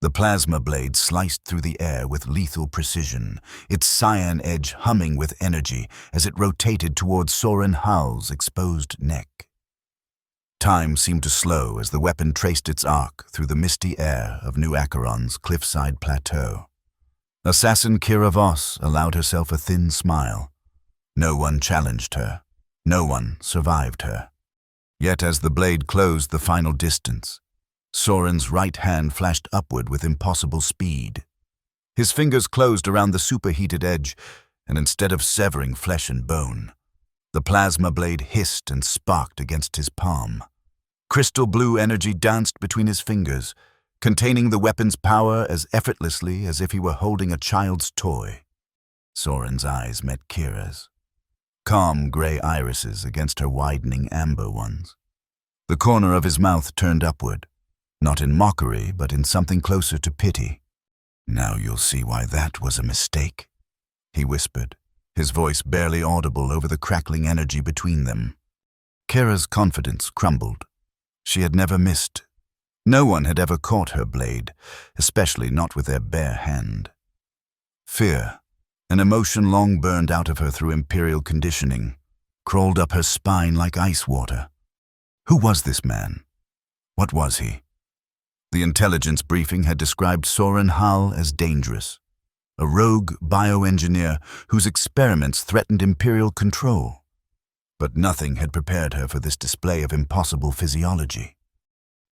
The plasma blade sliced through the air with lethal precision, its cyan edge humming with energy as it rotated towards Soren Hall's exposed neck. Time seemed to slow as the weapon traced its arc through the misty air of New Acheron's cliffside plateau. Assassin Kira Voss allowed herself a thin smile. No one challenged her. No one survived her. Yet as the blade closed the final distance, Soren's right hand flashed upward with impossible speed. His fingers closed around the superheated edge, and instead of severing flesh and bone, the plasma blade hissed and sparked against his palm. Crystal blue energy danced between his fingers, containing the weapon's power as effortlessly as if he were holding a child's toy. Soren's eyes met Kira's, calm gray irises against her widening amber ones. The corner of his mouth turned upward, not in mockery, but in something closer to pity. "Now you'll see why that was a mistake," he whispered, his voice barely audible over the crackling energy between them. Kira's confidence crumbled. She had never missed. No one had ever caught her blade, especially not with their bare hand. Fear, an emotion long burned out of her through imperial conditioning, crawled up her spine like ice water. Who was this man? What was he? The intelligence briefing had described Soren Hall as dangerous, a rogue bioengineer whose experiments threatened imperial control. But nothing had prepared her for this display of impossible physiology.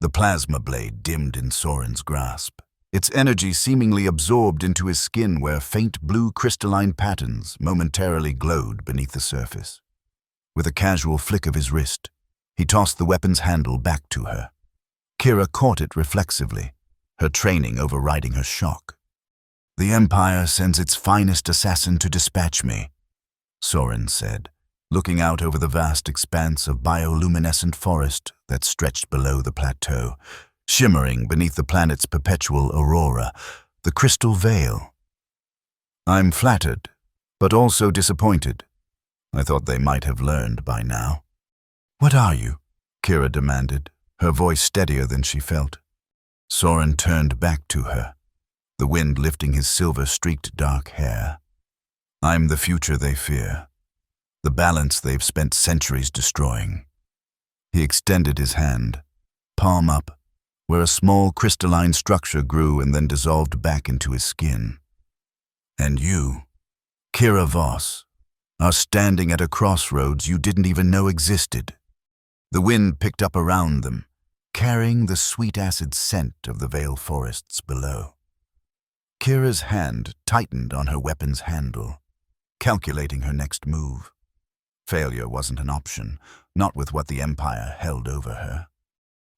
The plasma blade dimmed in Soren's grasp, its energy seemingly absorbed into his skin where faint blue crystalline patterns momentarily glowed beneath the surface. With a casual flick of his wrist, he tossed the weapon's handle back to her. Kira caught it reflexively, her training overriding her shock. "The Empire sends its finest assassin to dispatch me," Soren said, looking out over the vast expanse of bioluminescent forest that stretched below the plateau, shimmering beneath the planet's perpetual aurora, the crystal veil. "I'm flattered, but also disappointed. I thought they might have learned by now." "What are you?" Kira demanded, her voice steadier than she felt. Soren turned back to her, the wind lifting his silver-streaked dark hair. "I'm the future they fear, the balance they've spent centuries destroying." He extended his hand, palm up, where a small crystalline structure grew and then dissolved back into his skin. "And you, Kira Voss, are standing at a crossroads you didn't even know existed." The wind picked up around them, carrying the sweet acid scent of the Vale forests below. Kira's hand tightened on her weapon's handle, calculating her next move. Failure wasn't an option, not with what the Empire held over her.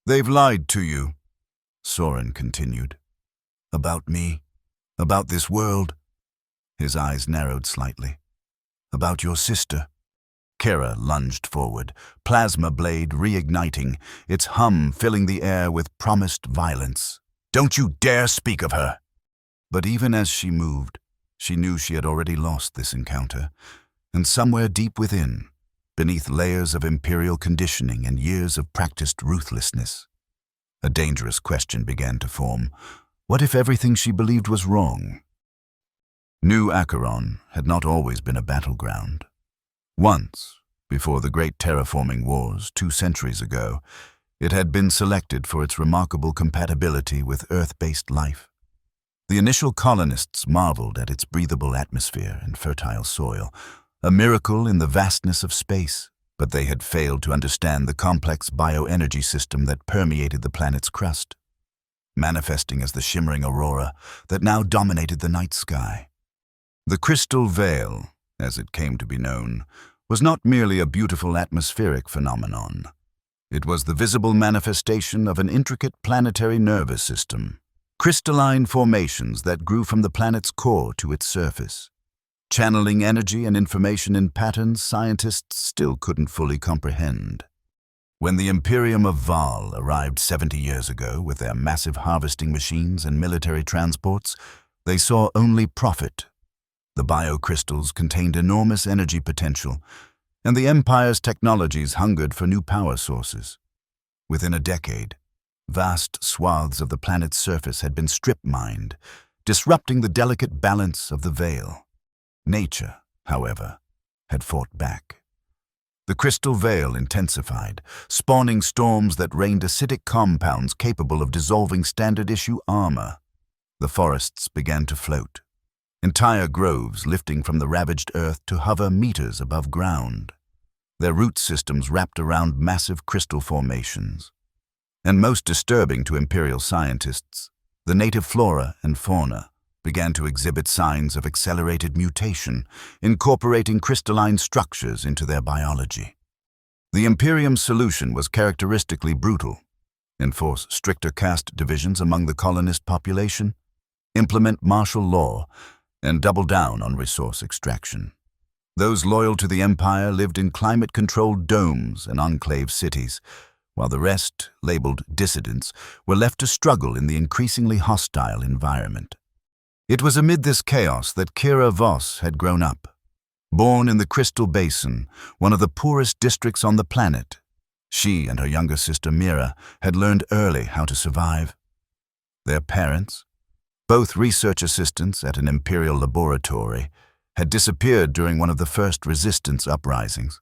"They've lied to you," Soren continued. "About me? About this world?" His eyes narrowed slightly. "About your sister?" Kira lunged forward, plasma blade reigniting, its hum filling the air with promised violence. "Don't you dare speak of her!" But even as she moved, she knew she had already lost this encounter, and somewhere deep within, beneath layers of imperial conditioning and years of practiced ruthlessness, a dangerous question began to form. What if everything she believed was wrong? New Acheron had not always been a battleground. Once, before the great terraforming wars 2 centuries ago, it had been selected for its remarkable compatibility with Earth-based life. The initial colonists marveled at its breathable atmosphere and fertile soil, a miracle in the vastness of space, but they had failed to understand the complex bioenergy system that permeated the planet's crust, manifesting as the shimmering aurora that now dominated the night sky. The crystal veil, as it came to be known, was not merely a beautiful atmospheric phenomenon. It was the visible manifestation of an intricate planetary nervous system, crystalline formations that grew from the planet's core to its surface, channeling energy and information in patterns scientists still couldn't fully comprehend. When the Imperium of Val arrived 70 years ago with their massive harvesting machines and military transports, they saw only profit. The biocrystals contained enormous energy potential, and the Empire's technologies hungered for new power sources. Within a decade, Vast swaths of the planet's surface had been strip-mined, disrupting the delicate balance of the veil. Nature, however, had fought back. The crystal veil intensified, spawning storms that rained acidic compounds capable of dissolving standard-issue armor. The forests began to float, entire groves lifting from the ravaged earth to hover meters above ground. Their root systems wrapped around massive crystal formations. And most disturbing to Imperial scientists, the native flora and fauna began to exhibit signs of accelerated mutation, incorporating crystalline structures into their biology. The Imperium's solution was characteristically brutal: enforce stricter caste divisions among the colonist population, implement martial law, and double down on resource extraction. Those loyal to the Empire lived in climate-controlled domes and enclave cities, while the rest, labeled dissidents, were left to struggle in the increasingly hostile environment. It was amid this chaos that Kira Voss had grown up. Born in the Crystal Basin, one of the poorest districts on the planet, she and her younger sister Mira had learned early how to survive. Their parents, both research assistants at an Imperial laboratory, had disappeared during one of the first resistance uprisings.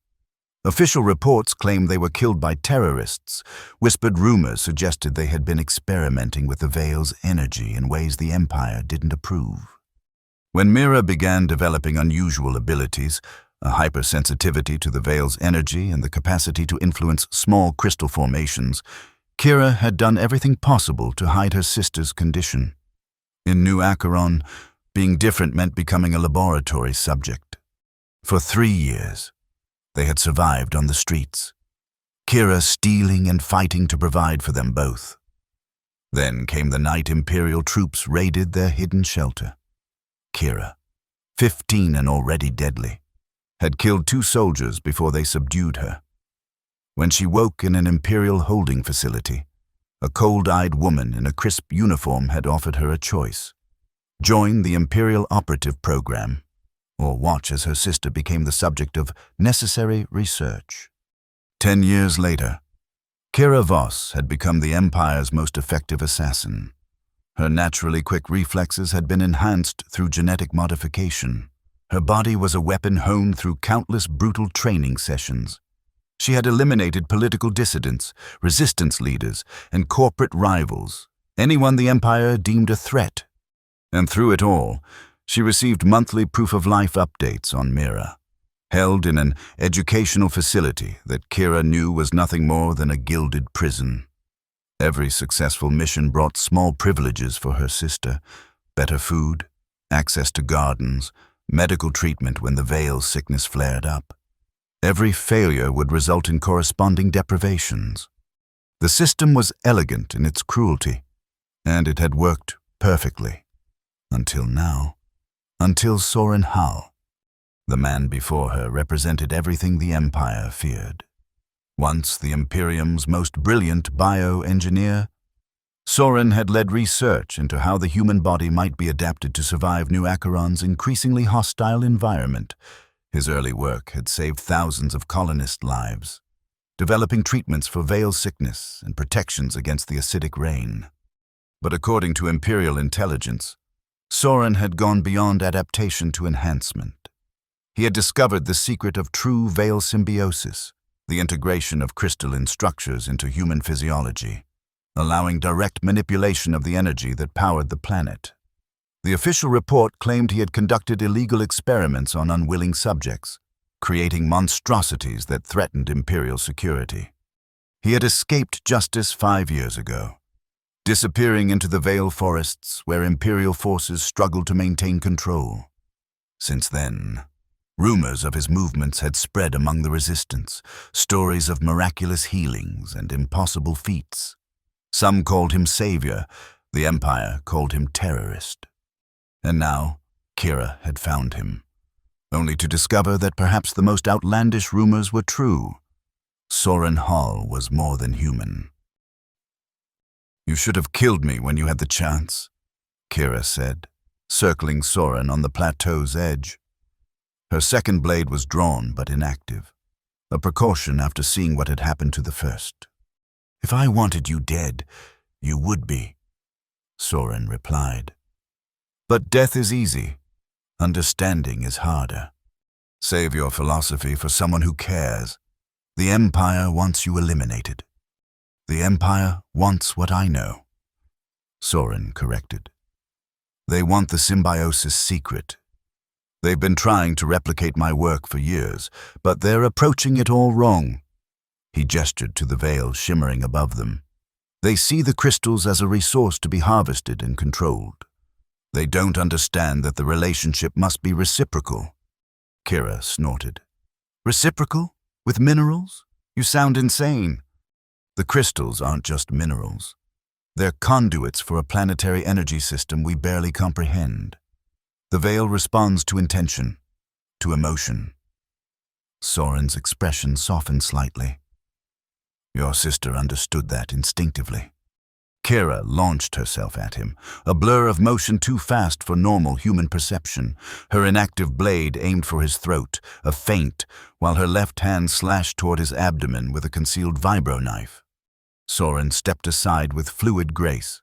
Official reports claimed they were killed by terrorists. Whispered rumors suggested they had been experimenting with the Veil's energy in ways the Empire didn't approve. When Mira began developing unusual abilities, a hypersensitivity to the Veil's energy and the capacity to influence small crystal formations, Kira had done everything possible to hide her sister's condition. In New Acheron, being different meant becoming a laboratory subject. For 3 years, they had survived on the streets, Kira stealing and fighting to provide for them both. Then came the night Imperial troops raided their hidden shelter. Kira, 15 and already deadly, had killed 2 soldiers before they subdued her. When she woke in an Imperial holding facility, a cold-eyed woman in a crisp uniform had offered her a choice: join the Imperial operative program, or watch as her sister became the subject of necessary research. 10 years later, Kira Voss had become the Empire's most effective assassin. Her naturally quick reflexes had been enhanced through genetic modification. Her body was a weapon honed through countless brutal training sessions. She had eliminated political dissidents, resistance leaders, and corporate rivals, anyone the Empire deemed a threat. And through it all, she received monthly proof-of-life updates on Mira, held in an educational facility that Kira knew was nothing more than a gilded prison. Every successful mission brought small privileges for her sister: better food, access to gardens, medical treatment when the Veil sickness flared up. Every failure would result in corresponding deprivations. The system was elegant in its cruelty, and it had worked perfectly. Until now. Until Soren Hall. The man before her represented everything the Empire feared. Once the Imperium's most brilliant bioengineer, Soren had led research into how the human body might be adapted to survive New Acheron's increasingly hostile environment. His early work had saved thousands of colonist lives, developing treatments for Veil sickness and protections against the acidic rain. But according to Imperial intelligence, Soren had gone beyond adaptation to enhancement. He had discovered the secret of true Veil symbiosis, the integration of crystalline structures into human physiology, allowing direct manipulation of the energy that powered the planet. The official report claimed he had conducted illegal experiments on unwilling subjects, creating monstrosities that threatened Imperial security. He had escaped justice 5 years ago, disappearing into the Veil forests where Imperial forces struggled to maintain control. Since then, rumors of his movements had spread among the resistance, stories of miraculous healings and impossible feats. Some called him savior, the Empire called him terrorist. And now, Kira had found him, only to discover that perhaps the most outlandish rumors were true. Soren Hall was more than human. "You should have killed me when you had the chance," Kira said, circling Soren on the plateau's edge. Her second blade was drawn but inactive, a precaution after seeing what had happened to the first. "If I wanted you dead, You would be, Soren replied. But death is easy. Understanding is harder. Save your philosophy for someone who cares. The Empire wants you eliminated. The Empire wants what I know, Soren corrected. They want the symbiosis secret. They've been trying to replicate my work for years, but they're approaching it all wrong. He gestured to the veil shimmering above them. They see the crystals as a resource to be harvested and controlled. They don't understand that the relationship must be reciprocal. Kira snorted. Reciprocal? With minerals? You sound insane. The crystals aren't just minerals. They're conduits for a planetary energy system we barely comprehend. The veil responds to intention, to emotion. Soren's expression softened slightly. Your sister understood that instinctively. Kira launched herself at him, a blur of motion too fast for normal human perception. Her inactive blade aimed for his throat, a feint, while her left hand slashed toward his abdomen with a concealed vibro knife. Soren stepped aside with fluid grace,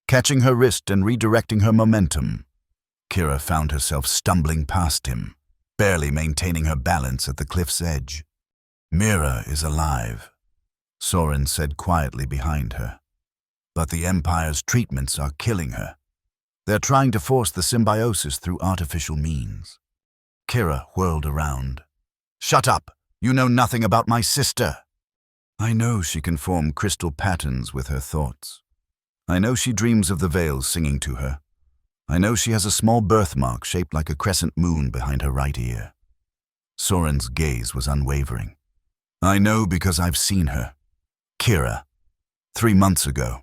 catching her wrist and redirecting her momentum. Kira found herself stumbling past him, barely maintaining her balance at the cliff's edge. Mira is alive, Soren said quietly behind her. But the Empire's treatments are killing her. They're trying to force the symbiosis through artificial means. Kira whirled around. Shut up! You know nothing about my sister! I know she can form crystal patterns with her thoughts. I know she dreams of the veils singing to her. I know she has a small birthmark shaped like a crescent moon behind her right ear. Soren's gaze was unwavering. I know because I've seen her. Kira, 3 months ago,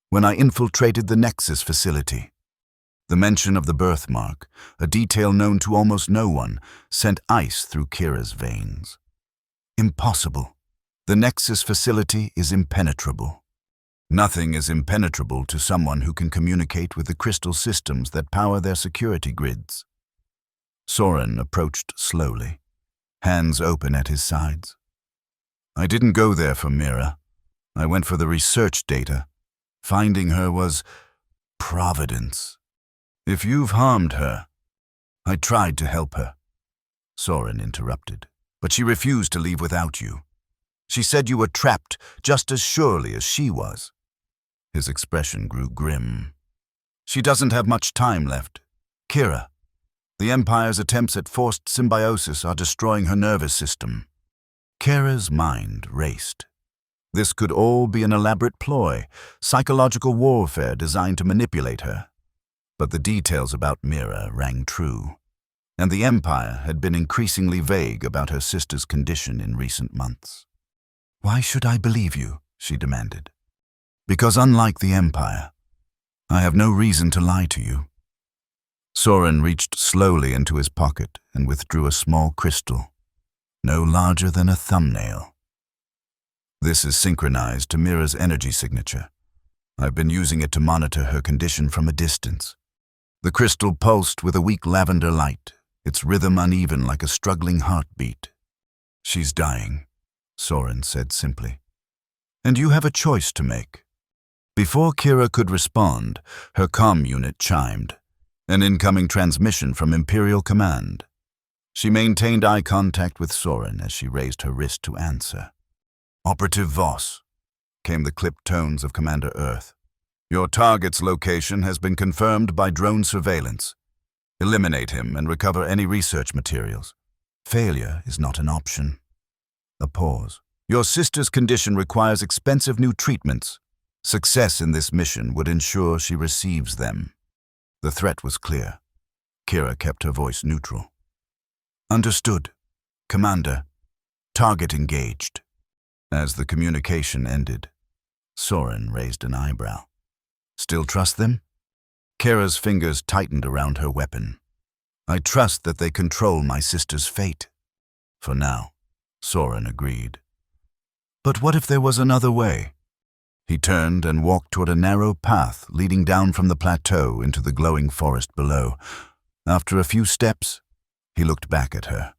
when I infiltrated the Nexus facility. The mention of the birthmark, a detail known to almost no one, sent ice through Kira's veins. Impossible. The Nexus facility is impenetrable. Nothing is impenetrable to someone who can communicate with the crystal systems that power their security grids. Soren approached slowly, hands open at his sides. I didn't go there for Mira. I went for the research data. Finding her was providence. If you've harmed her, I tried to help her. Soren interrupted, but she refused to leave without you. She said you were trapped just as surely as she was. His expression grew grim. She doesn't have much time left. Kira, the Empire's attempts at forced symbiosis are destroying her nervous system. Kira's mind raced. This could all be an elaborate ploy, psychological warfare designed to manipulate her. But the details about Mira rang true, and the Empire had been increasingly vague about her sister's condition in recent months. Why should I believe you? She demanded. Because unlike the Empire, I have no reason to lie to you. Soren reached slowly into his pocket and withdrew a small crystal, no larger than a thumbnail. This is synchronized to Mira's energy signature. I've been using it to monitor her condition from a distance. The crystal pulsed with a weak lavender light, its rhythm uneven like a struggling heartbeat. She's dying, Soren said simply. And you have a choice to make. Before Kira could respond, her comm unit chimed, an incoming transmission from Imperial Command. She maintained eye contact with Soren as she raised her wrist to answer. Operative Voss, came the clipped tones of Commander Earth. Your target's location has been confirmed by drone surveillance. Eliminate him and recover any research materials. Failure is not an option. A pause. Your sister's condition requires expensive new treatments. Success in this mission would ensure she receives them. The threat was clear. Kira kept her voice neutral. Understood. Commander. Target engaged. As the communication ended, Soren raised an eyebrow. Still trust them? Kira's fingers tightened around her weapon. I trust that they control my sister's fate. For now, Soren agreed. But what if there was another way? He turned and walked toward a narrow path leading down from the plateau into the glowing forest below. After a few steps, he looked back at her.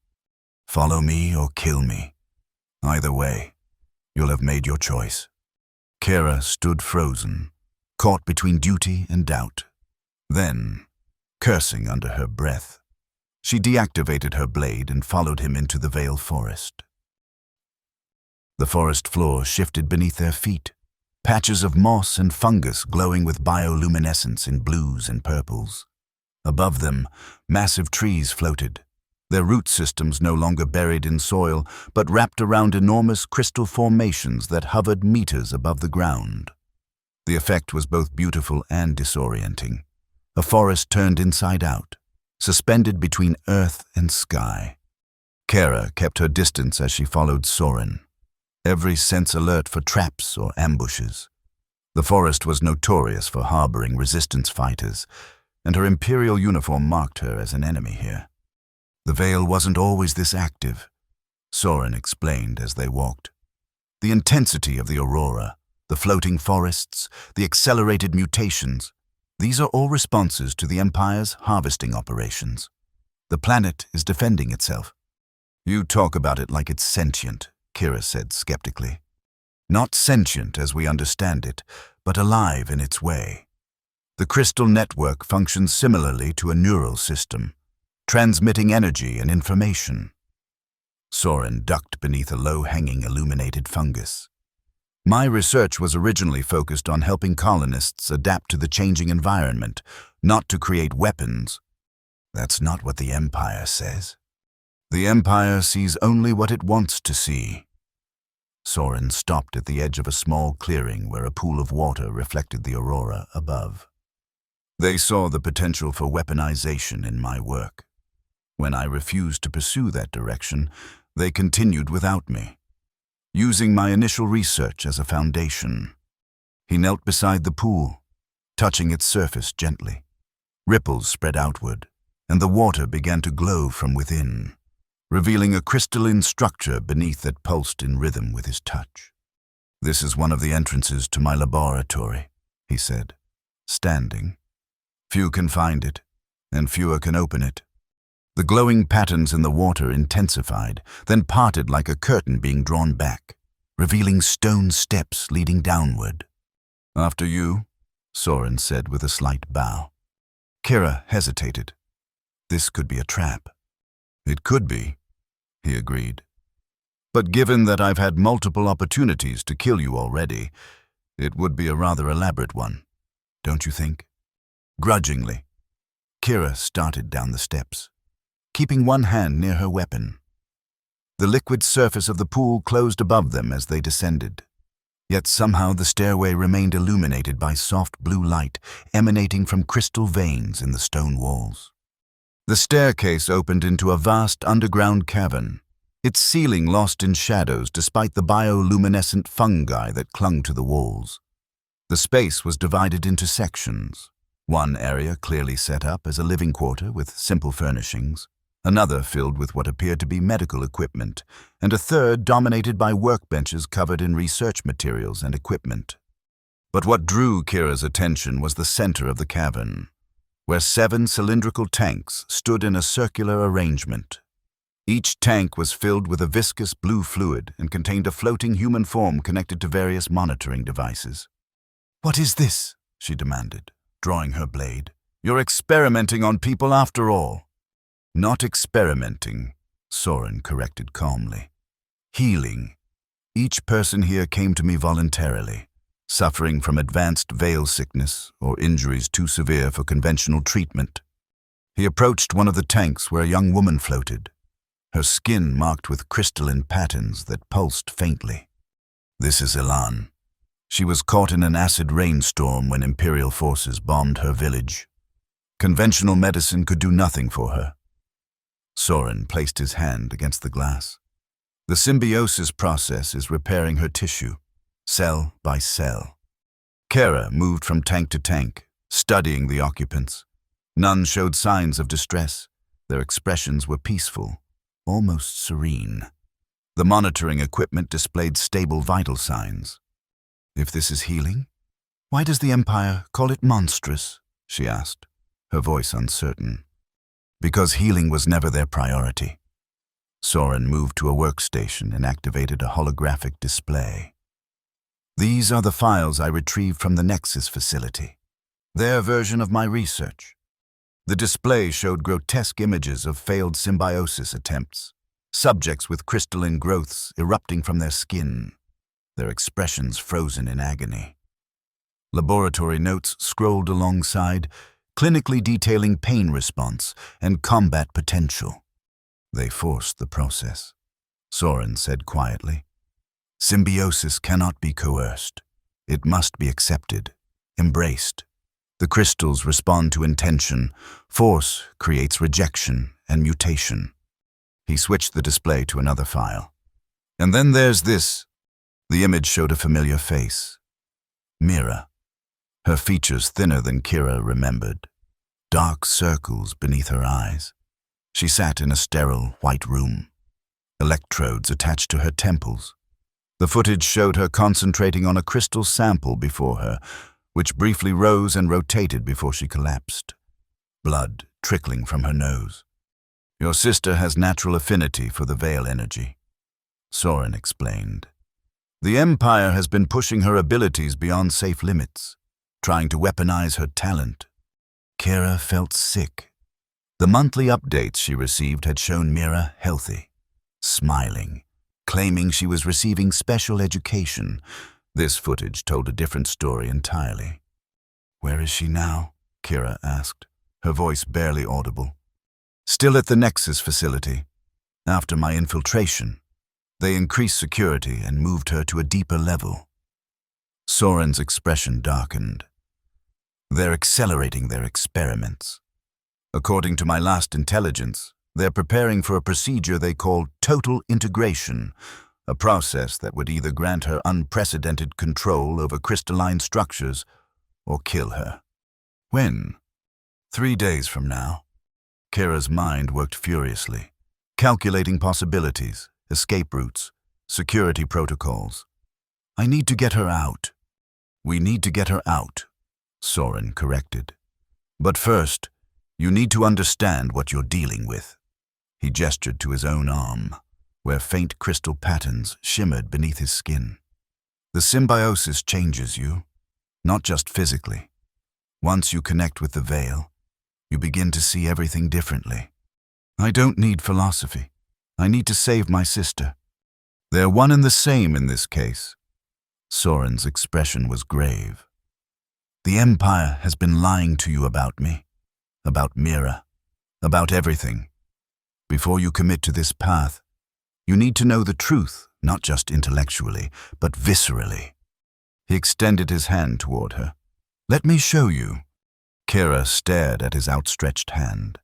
Follow me or kill me. Either way, you'll have made your choice. Kira stood frozen, caught between duty and doubt. Then, cursing under her breath, she deactivated her blade and followed him into the Vale Forest. The forest floor shifted beneath their feet, patches of moss and fungus glowing with bioluminescence in blues and purples. Above them, massive trees floated, their root systems no longer buried in soil, but wrapped around enormous crystal formations that hovered meters above the ground. The effect was both beautiful and disorienting. A forest turned inside out, suspended between earth and sky. Kara kept her distance as she followed Soren, every sense alert for traps or ambushes. The forest was notorious for harboring resistance fighters, and her imperial uniform marked her as an enemy here. The Vale wasn't always this active, Soren explained as they walked. The intensity of the aurora, the floating forests, the accelerated mutations, these are all responses to the Empire's harvesting operations. The planet is defending itself. You talk about it like it's sentient, Kira said skeptically. Not sentient as we understand it, but alive in its way. The crystal network functions similarly to a neural system, transmitting energy and information. Soren ducked beneath a low-hanging illuminated fungus. My research was originally focused on helping colonists adapt to the changing environment, not to create weapons. That's not what the Empire says. The Empire sees only what it wants to see. Soren stopped at the edge of a small clearing where a pool of water reflected the aurora above. They saw the potential for weaponization in my work. When I refused to pursue that direction, they continued without me, using my initial research as a foundation. He knelt beside the pool, touching its surface gently. Ripples spread outward, and the water began to glow from within, revealing a crystalline structure beneath that pulsed in rhythm with his touch. "This is one of the entrances to my laboratory," he said, standing. "Few can find it, and fewer can open it." The glowing patterns in the water intensified, then parted like a curtain being drawn back, revealing stone steps leading downward. "After you," Soren said with a slight bow. Kira hesitated. This could be a trap. "It could be," he agreed. "But given that I've had multiple opportunities to kill you already, it would be a rather elaborate one, don't you think?" Grudgingly, Kira started down the steps, keeping one hand near her weapon. The liquid surface of the pool closed above them as they descended. Yet somehow the stairway remained illuminated by soft blue light emanating from crystal veins in the stone walls. The staircase opened into a vast underground cavern, its ceiling lost in shadows despite the bioluminescent fungi that clung to the walls. The space was divided into sections, one area clearly set up as a living quarter with simple furnishings, another filled with what appeared to be medical equipment, and a third dominated by workbenches covered in research materials and equipment. But what drew Kira's attention was the center of the cavern, where 7 cylindrical tanks stood in a circular arrangement. Each tank was filled with a viscous blue fluid and contained a floating human form connected to various monitoring devices. "What is this?" she demanded, drawing her blade. "You're experimenting on people after all." "Not experimenting," Soren corrected calmly. "Healing. Each person here came to me voluntarily, suffering from advanced veil sickness or injuries too severe for conventional treatment." He approached one of the tanks where a young woman floated, her skin marked with crystalline patterns that pulsed faintly. "This is Elan. She was caught in an acid rainstorm when Imperial forces bombed her village. Conventional medicine could do nothing for her." Soren placed his hand against the glass. "The symbiosis process is repairing her tissue, cell by cell." Kara moved from tank to tank, studying the occupants. None showed signs of distress. Their expressions were peaceful, almost serene. The monitoring equipment displayed stable vital signs. "If this is healing, why does the Empire call it monstrous?" she asked, her voice uncertain. "Because healing was never their priority." Soren moved to a workstation and activated a holographic display. These are the files I retrieved from the Nexus facility. Their version of my research. The display showed grotesque images of failed symbiosis attempts, subjects with crystalline growths erupting from their skin, their expressions frozen in agony. Laboratory notes scrolled alongside, clinically detailing pain response and combat potential. They forced the process, Soren said quietly. Symbiosis cannot be coerced. It must be accepted, embraced. The crystals respond to intention. Force creates rejection and mutation. He switched the display to another file. And then there's this. The image showed a familiar face. Mira. Her features thinner than Kira remembered. Dark circles beneath her eyes. She sat in a sterile, white room. Electrodes attached to her temples. The footage showed her concentrating on a crystal sample before her, which briefly rose and rotated before she collapsed. Blood trickling from her nose. Your sister has natural affinity for the veil energy, Soren explained. The Empire has been pushing her abilities beyond safe limits, trying to weaponize her talent. Kira felt sick. The monthly updates she received had shown Mira healthy, smiling, claiming she was receiving special education. This footage told a different story entirely. Where is she now? Kira asked, her voice barely audible. Still at the Nexus facility. After my infiltration, they increased security and moved her to a deeper level. Soren's expression darkened. They're accelerating their experiments. According to my last intelligence, they're preparing for a procedure they call total integration, a process that would either grant her unprecedented control over crystalline structures or kill her. When? 3 days from now. Kira's mind worked furiously, calculating possibilities, escape routes, security protocols. I need to get her out. We need to get her out, Soren corrected. But first, you need to understand what you're dealing with. He gestured to his own arm, where faint crystal patterns shimmered beneath his skin. The symbiosis changes you, not just physically. Once you connect with the veil, you begin to see everything differently. I don't need philosophy. I need to save my sister. They're one and the same in this case. Soren's expression was grave. The Empire has been lying to you about me, about Mira, about everything. Before you commit to this path, you need to know the truth, not just intellectually, but viscerally. He extended his hand toward her. Let me show you. Kira stared at his outstretched hand.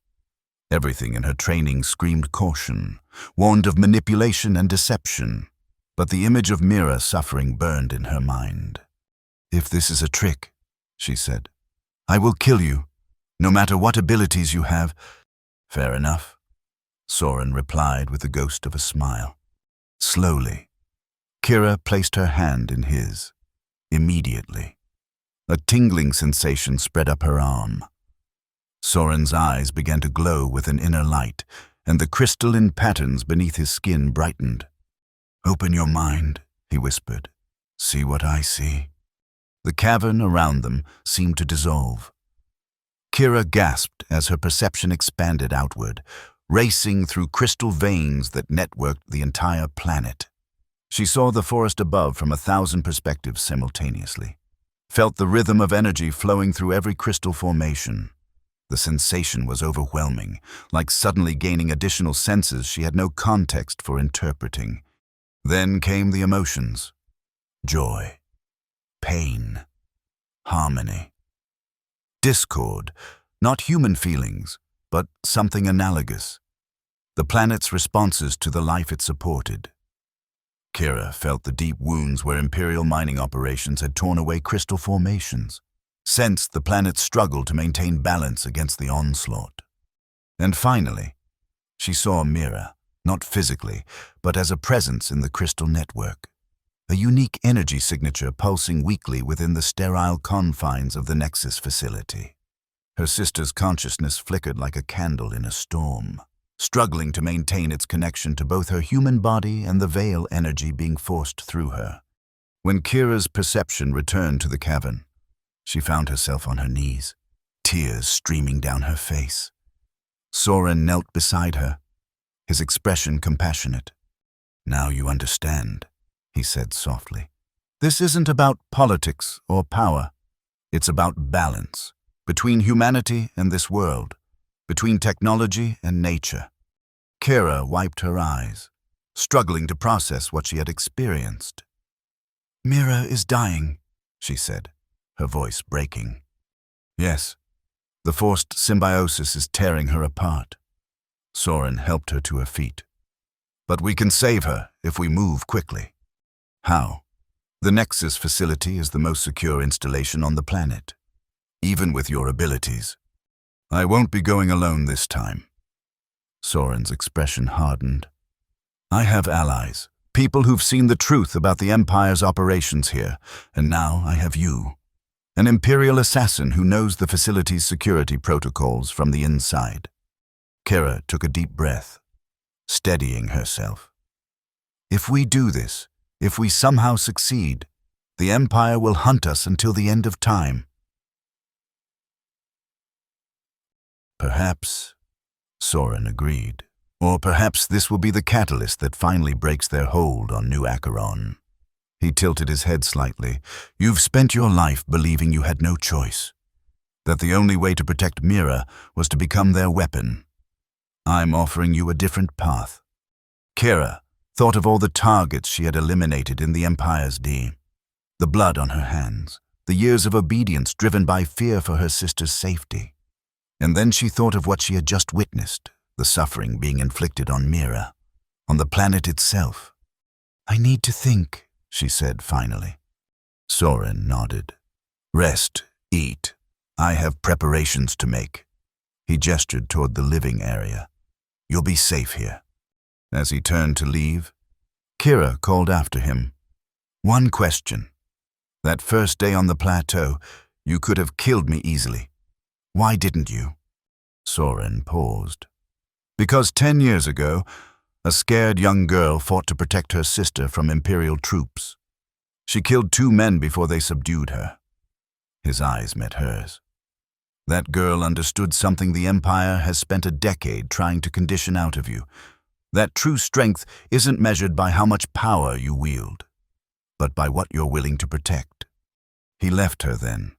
Everything in her training screamed caution, warned of manipulation and deception, but the image of Mira suffering burned in her mind. If this is a trick, she said, I will kill you, no matter what abilities you have. Fair enough, Soren replied with the ghost of a smile. Slowly, Kira placed her hand in his. Immediately, a tingling sensation spread up her arm. Soren's eyes began to glow with an inner light, and the crystalline patterns beneath his skin brightened. Open your mind, he whispered. See what I see. The cavern around them seemed to dissolve. Kira gasped as her perception expanded outward, racing through crystal veins that networked the entire planet. She saw the forest above from 1,000 perspectives simultaneously, felt the rhythm of energy flowing through every crystal formation. The sensation was overwhelming, like suddenly gaining additional senses she had no context for interpreting. Then came the emotions. Joy, pain, harmony, discord, not human feelings, but something analogous. The planet's responses to the life it supported. Kira felt the deep wounds where Imperial mining operations had torn away crystal formations, sensed the planet's struggle to maintain balance against the onslaught. And finally, she saw Mira, not physically, but as a presence in the crystal network, a unique energy signature pulsing weakly within the sterile confines of the Nexus facility. Her sister's consciousness flickered like a candle in a storm, struggling to maintain its connection to both her human body and the veil energy being forced through her. When Kira's perception returned to the cavern, she found herself on her knees, tears streaming down her face. Soren knelt beside her, his expression compassionate. "Now you understand," he said softly. "This isn't about politics or power. It's about balance between humanity and this world, between technology and nature." Kira wiped her eyes, struggling to process what she had experienced. "Mira is dying," she said, her voice breaking. "Yes, the forced symbiosis is tearing her apart." Soren helped her to her feet. "But we can save her if we move quickly." "How?" "The Nexus facility is the most secure installation on the planet, even with your abilities. I won't be going alone this time." Soren's expression hardened. "I have allies, people who've seen the truth about the Empire's operations here, and now I have you. An Imperial assassin who knows the facility's security protocols from the inside." Kira took a deep breath, steadying herself. "If we do this, if we somehow succeed, the Empire will hunt us until the end of time." "Perhaps," Soren agreed. "Or perhaps this will be the catalyst that finally breaks their hold on New Acheron." He tilted his head slightly. "You've spent your life believing you had no choice, that the only way to protect Mira was to become their weapon. I'm offering you a different path." Kira thought of all the targets she had eliminated in the Empire's D. The blood on her hands, the years of obedience driven by fear for her sister's safety. And then she thought of what she had just witnessed, the suffering being inflicted on Mira, on the planet itself. "I need to think," she said finally. Soren nodded. "Rest, eat. I have preparations to make." He gestured toward the living area. "You'll be safe here." As he turned to leave, Kira called after him. "One question. That first day on the plateau, you could have killed me easily. Why didn't you?" Soren paused. "Because 10 years ago, a scared young girl fought to protect her sister from Imperial troops. She killed 2 men before they subdued her." His eyes met hers. "That girl understood something the Empire has spent a decade trying to condition out of you. That true strength isn't measured by how much power you wield, but by what you're willing to protect." He left her then,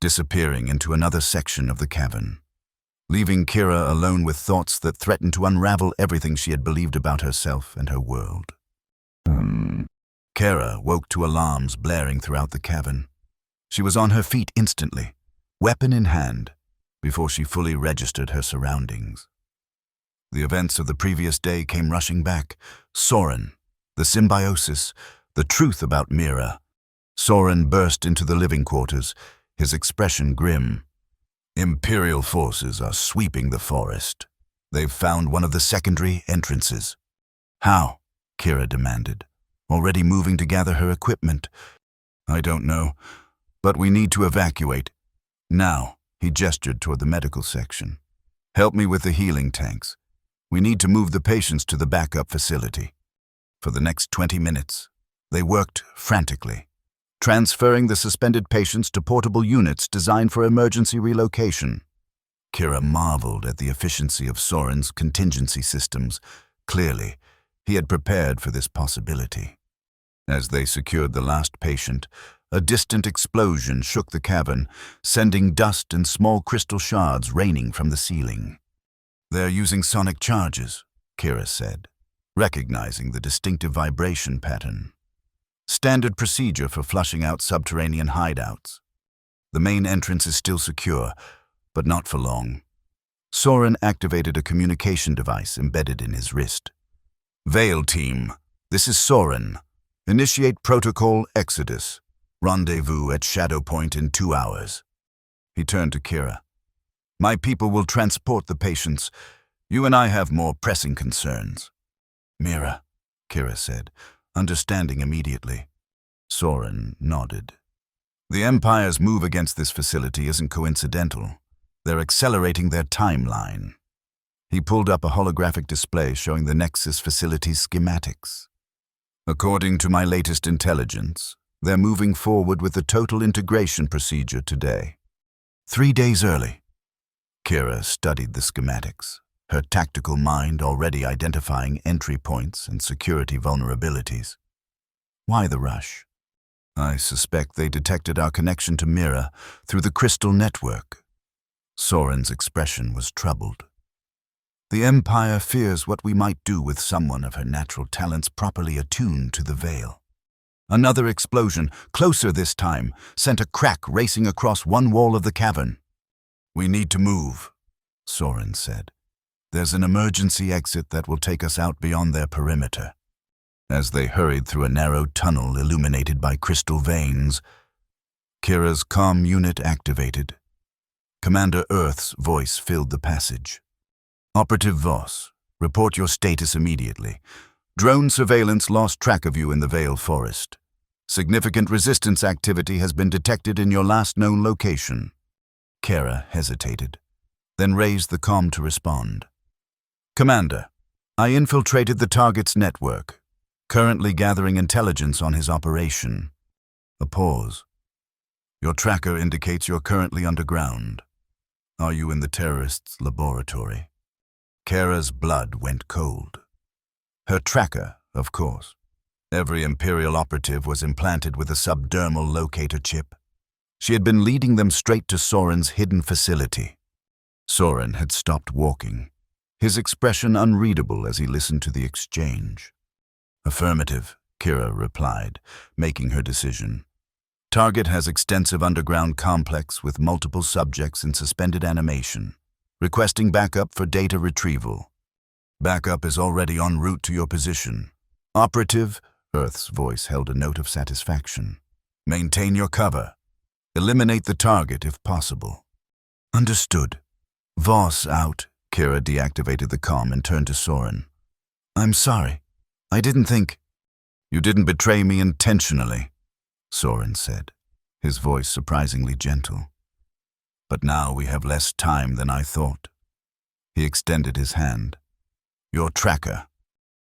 disappearing into another section of the cavern, leaving Kira alone with thoughts that threatened to unravel everything she had believed about herself and her world. Kira woke to alarms blaring throughout the cavern. She was on her feet instantly, weapon in hand, before she fully registered her surroundings. The events of the previous day came rushing back. Soren, the symbiosis, the truth about Mira. Soren burst into the living quarters, his expression grim. "Imperial forces are sweeping the forest. They've found one of the secondary entrances." "How?" Kira demanded, already moving to gather her equipment. "I don't know, but we need to evacuate. Now," he gestured toward the medical section. "Help me with the healing tanks. We need to move the patients to the backup facility." For the next 20 minutes, they worked frantically, transferring the suspended patients to portable units designed for emergency relocation. Kira marveled at the efficiency of Soren's contingency systems. Clearly, he had prepared for this possibility. As they secured the last patient, a distant explosion shook the cavern, sending dust and small crystal shards raining from the ceiling. "They're using sonic charges," Kira said, recognizing the distinctive vibration pattern. "Standard procedure for flushing out subterranean hideouts. The main entrance is still secure, but not for long." Soren activated a communication device embedded in his wrist. "Veil Team, this is Soren. Initiate Protocol Exodus. Rendezvous at Shadow Point in 2 hours." He turned to Kira. "My people will transport the patients. You and I have more pressing concerns." "Mira," Kira said, understanding immediately. Soren nodded. "The Empire's move against this facility isn't coincidental. They're accelerating their timeline." He pulled up a holographic display showing the Nexus facility's schematics. "According to my latest intelligence, They're moving forward with the total integration procedure today. 3 days early. Kira studied the schematics, her tactical mind already identifying entry points and security vulnerabilities. Why the rush? I suspect they detected our connection to Mira through the crystal network. Soren's expression was troubled. The Empire fears what we might do with someone of her natural talents properly attuned to the veil. Another explosion, closer this time, sent a crack racing across one wall of the cavern. We need to move, Soren said. There's an emergency exit that will take us out beyond their perimeter. As they hurried through a narrow tunnel illuminated by crystal veins, Kira's comm unit activated. Commander Earth's voice filled the passage. Operative Voss, report your status immediately. Drone surveillance lost track of you in the Vale Forest. Significant resistance activity has been detected in your last known location. Kira hesitated, then raised the comm to respond. Commander, I infiltrated the target's network, currently gathering intelligence on his operation. A pause. Your tracker indicates you're currently underground. Are you in the terrorist's laboratory? Kira's blood went cold. Her tracker, of course. Every Imperial operative was implanted with a subdermal locator chip. She had been leading them straight to Soren's hidden facility. Soren had stopped walking, his expression unreadable as he listened to the exchange. Affirmative, Kira replied, making her decision. Target has extensive underground complex with multiple subjects in suspended animation, requesting backup for data retrieval. Backup is already en route to your position. Operative, Earth's voice held a note of satisfaction. Maintain your cover. Eliminate the target if possible. Understood. Voss out. Kira deactivated the comm and turned to Soren. I'm sorry. I didn't think. You didn't betray me intentionally, Soren said, his voice surprisingly gentle. But now we have less time than I thought. He extended his hand. Your tracker.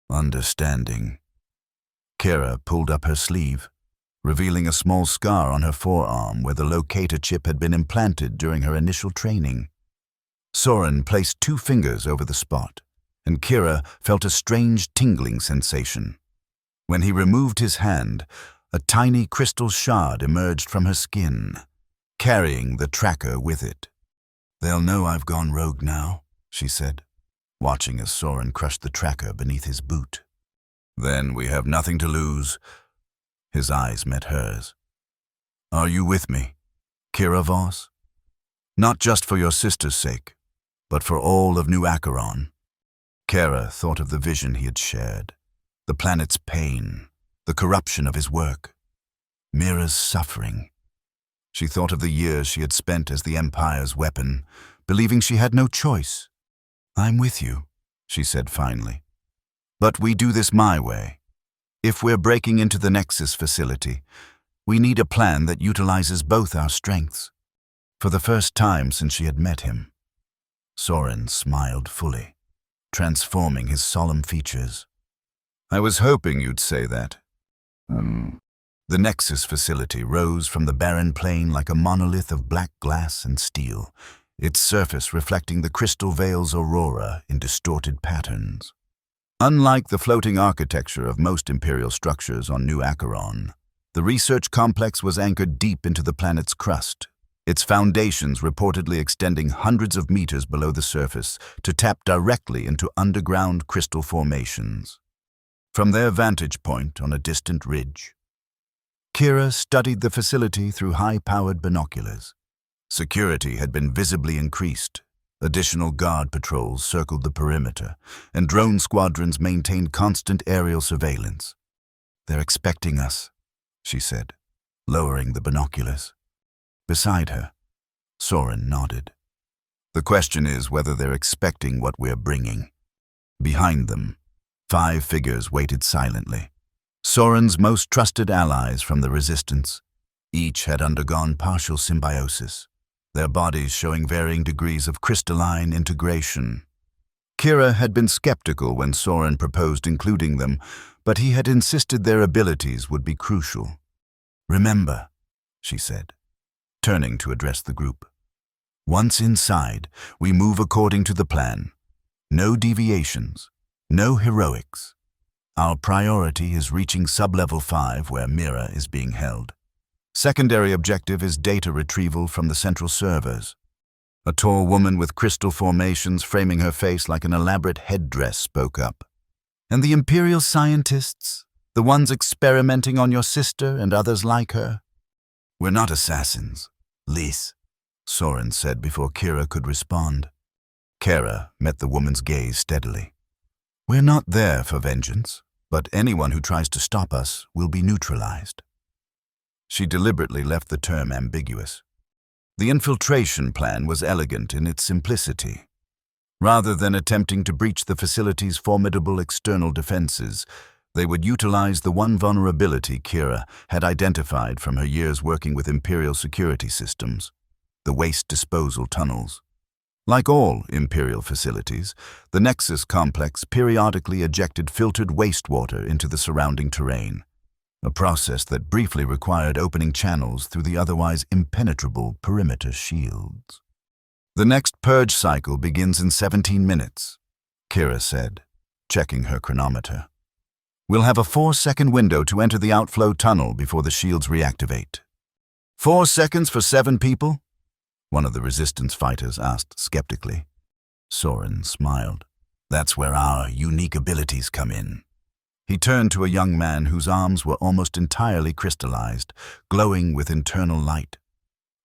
Understanding. Kira pulled up her sleeve, revealing a small scar on her forearm where the locator chip had been implanted during her initial training. Soren placed 2 fingers over the spot, and Kira felt a strange tingling sensation. When he removed his hand, a tiny crystal shard emerged from her skin, carrying the tracker with it. They'll know I've gone rogue now, she said, watching as Soren crushed the tracker beneath his boot. Then we have nothing to lose. His eyes met hers. Are you with me, Kira Voss? Not just for your sister's sake, but for all of New Acheron. Kira thought of the vision he had shared, the planet's pain, the corruption of his work, Mira's suffering. She thought of the years she had spent as the Empire's weapon, believing she had no choice. I'm with you, she said finally. But we do this my way. If we're breaking into the Nexus facility, we need a plan that utilizes both our strengths. For the first time since she had met him. Soren smiled fully, transforming his solemn features. I was hoping you'd say that. The Nexus facility rose from the barren plain like a monolith of black glass and steel, its surface reflecting the crystal veil's aurora in distorted patterns. Unlike the floating architecture of most Imperial structures on New Acheron, the research complex was anchored deep into the planet's crust, its foundations reportedly extending hundreds of meters below the surface to tap directly into underground crystal formations. From their vantage point on a distant ridge, Kira studied the facility through high-powered binoculars. Security had been visibly increased. Additional guard patrols circled the perimeter, and drone squadrons maintained constant aerial surveillance. They're expecting us, she said, lowering the binoculars. Beside her, Soren nodded. The question is whether they're expecting what we're bringing. Behind them, 5 figures waited silently. Soren's most trusted allies from the Resistance. Each had undergone partial symbiosis, their bodies showing varying degrees of crystalline integration. Kira had been skeptical when Soren proposed including them, but he had insisted their abilities would be crucial. Remember, she said, turning to address the group. Once inside, we move according to the plan. No deviations, no heroics. Our priority is reaching Sublevel 5 where Mira is being held. Secondary objective is data retrieval from the central servers. A tall woman with crystal formations framing her face like an elaborate headdress spoke up. And the Imperial scientists, the ones experimenting on your sister and others like her? We're not assassins, Lys, Soren said before Kira could respond. Kara met the woman's gaze steadily. We're not there for vengeance, but anyone who tries to stop us will be neutralized. She deliberately left the term ambiguous. The infiltration plan was elegant in its simplicity. Rather than attempting to breach the facility's formidable external defenses, they would utilize the one vulnerability Kira had identified from her years working with Imperial security systems, the waste disposal tunnels. Like all Imperial facilities, the Nexus complex periodically ejected filtered wastewater into the surrounding terrain, a process that briefly required opening channels through the otherwise impenetrable perimeter shields. The next purge cycle begins in 17 minutes, Kira said, checking her chronometer. We'll have a 4-second window to enter the outflow tunnel before the shields reactivate. 4 seconds for 7 people? One of the resistance fighters asked skeptically. Soren smiled. That's where our unique abilities come in. He turned to a young man whose arms were almost entirely crystallized, glowing with internal light.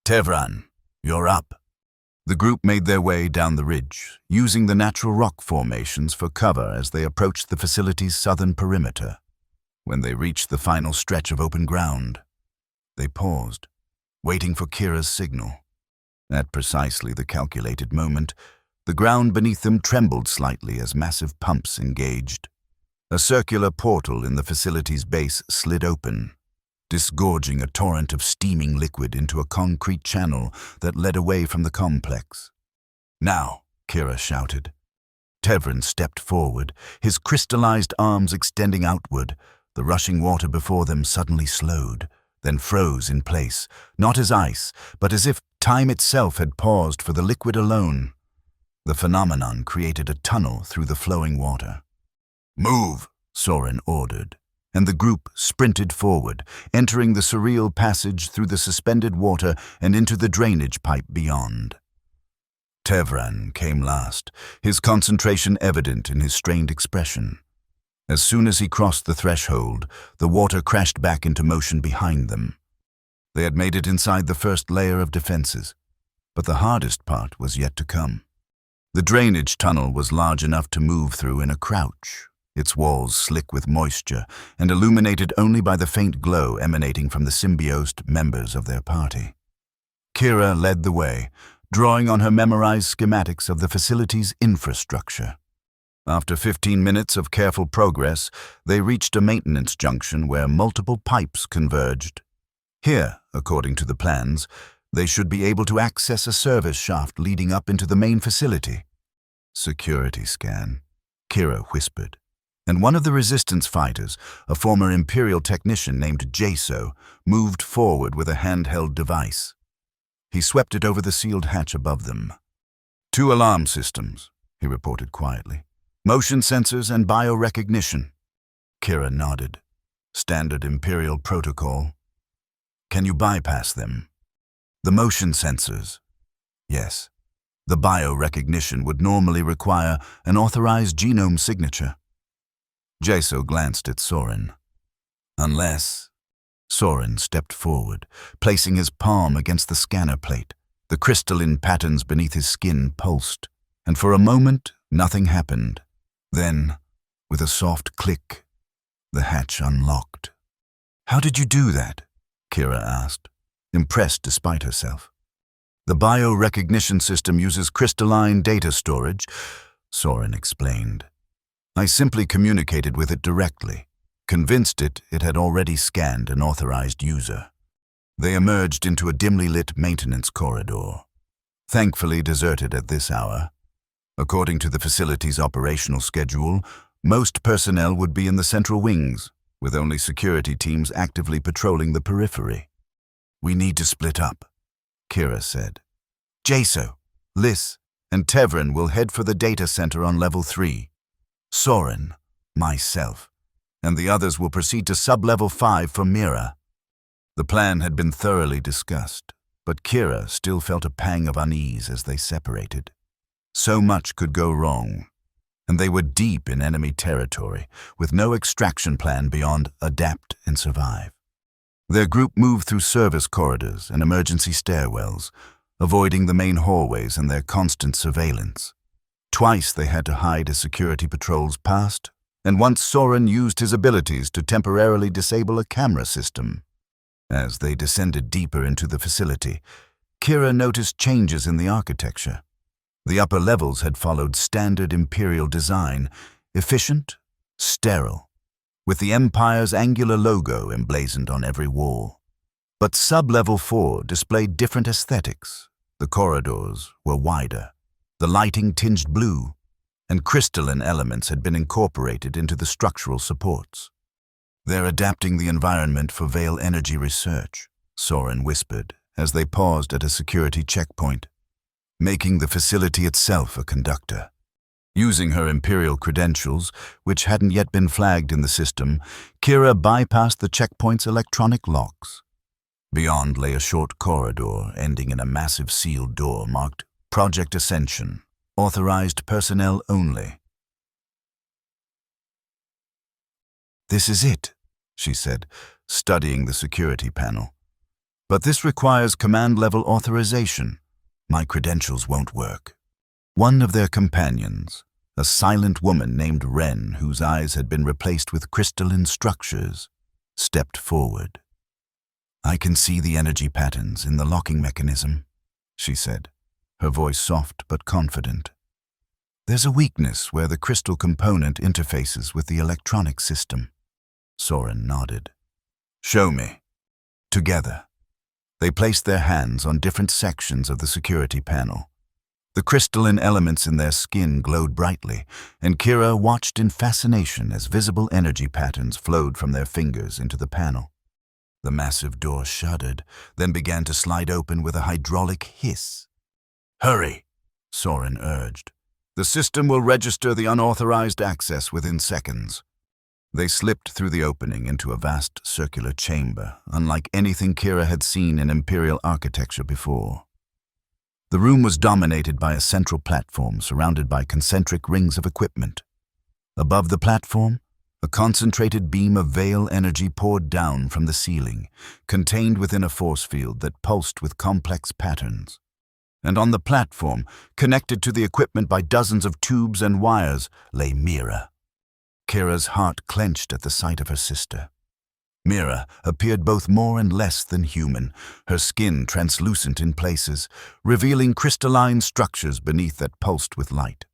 Tevran, you're up. The group made their way down the ridge, using the natural rock formations for cover as they approached the facility's southern perimeter. When they reached the final stretch of open ground, they paused, waiting for Kira's signal. At precisely the calculated moment, the ground beneath them trembled slightly as massive pumps engaged. A circular portal in the facility's base slid open, disgorging a torrent of steaming liquid into a concrete channel that led away from the complex. Now, Kira shouted. Tevran stepped forward, his crystallized arms extending outward. The rushing water before them suddenly slowed, then froze in place, not as ice, but as if time itself had paused for the liquid alone. The phenomenon created a tunnel through the flowing water. Move, Soren ordered, and the group sprinted forward, entering the surreal passage through the suspended water and into the drainage pipe beyond. Tevran came last, his concentration evident in his strained expression. As soon as he crossed the threshold, the water crashed back into motion behind them. They had made it inside the first layer of defenses, but the hardest part was yet to come. The drainage tunnel was large enough to move through in a crouch, its walls slick with moisture and illuminated only by the faint glow emanating from the symbiosed members of their party. Kira led the way, drawing on her memorized schematics of the facility's infrastructure. After 15 minutes of careful progress, they reached a maintenance junction where multiple pipes converged. Here, according to the plans, they should be able to access a service shaft leading up into the main facility. Security scan, Kira whispered, and one of the resistance fighters, a former Imperial technician named Jaso, moved forward with a handheld device. He swept it over the sealed hatch above them. 2 alarm systems, he reported quietly. Motion sensors and biorecognition. Kira nodded. Standard Imperial protocol. Can you bypass them? The motion sensors. Yes. The biorecognition would normally require an authorized genome signature. Jaso glanced at Soren. Unless... Soren stepped forward, placing his palm against the scanner plate. The crystalline patterns beneath his skin pulsed, and for a moment, nothing happened. Then, with a soft click, the hatch unlocked. How did you do that? Kira asked, impressed despite herself. The biorecognition system uses crystalline data storage, Soren explained. I simply communicated with it directly, convinced it had already scanned an authorized user. They emerged into a dimly lit maintenance corridor, thankfully deserted at this hour. According to the facility's operational schedule, most personnel would be in the central wings, with only security teams actively patrolling the periphery. "We need to split up," Kira said. "Jaso, Liz, and Tevrin will head for the data center on level 3. Soren, myself, and the others will proceed to sub-level 5 for Mira." The plan had been thoroughly discussed, but Kira still felt a pang of unease as they separated. So much could go wrong, and they were deep in enemy territory, with no extraction plan beyond adapt and survive. Their group moved through service corridors and emergency stairwells, avoiding the main hallways and their constant surveillance. Twice they had to hide as security patrols passed, and once Soren used his abilities to temporarily disable a camera system. As they descended deeper into the facility, Kira noticed changes in the architecture. The upper levels had followed standard Imperial design, efficient, sterile, with the Empire's angular logo emblazoned on every wall. But sub-level 4 displayed different aesthetics. The corridors were wider, the lighting tinged blue, and crystalline elements had been incorporated into the structural supports. "They're adapting the environment for Veil energy research," Soren whispered as they paused at a security checkpoint, making the facility itself a conductor. Using her Imperial credentials, which hadn't yet been flagged in the system, Kira bypassed the checkpoint's electronic locks. Beyond lay a short corridor ending in a massive sealed door marked Project Ascension, authorized personnel only. "This is it," she said, studying the security panel. "But this requires command-level authorization. My credentials won't work." One of their companions, a silent woman named Wren, whose eyes had been replaced with crystalline structures, stepped forward. "I can see the energy patterns in the locking mechanism," she said, her voice soft but confident. "There's a weakness where the crystal component interfaces with the electronic system." Soren nodded. "Show me." Together, they placed their hands on different sections of the security panel. The crystalline elements in their skin glowed brightly, and Kira watched in fascination as visible energy patterns flowed from their fingers into the panel. The massive door shuddered, then began to slide open with a hydraulic hiss. "Hurry," Soren urged. "The system will register the unauthorized access within seconds." They slipped through the opening into a vast circular chamber, unlike anything Kira had seen in Imperial architecture before. The room was dominated by a central platform surrounded by concentric rings of equipment. Above the platform, a concentrated beam of Veil energy poured down from the ceiling, contained within a force field that pulsed with complex patterns. And on the platform, connected to the equipment by dozens of tubes and wires, lay Mira. Kira's heart clenched at the sight of her sister. Mira appeared both more and less than human, her skin translucent in places, revealing crystalline structures beneath that pulsed with light.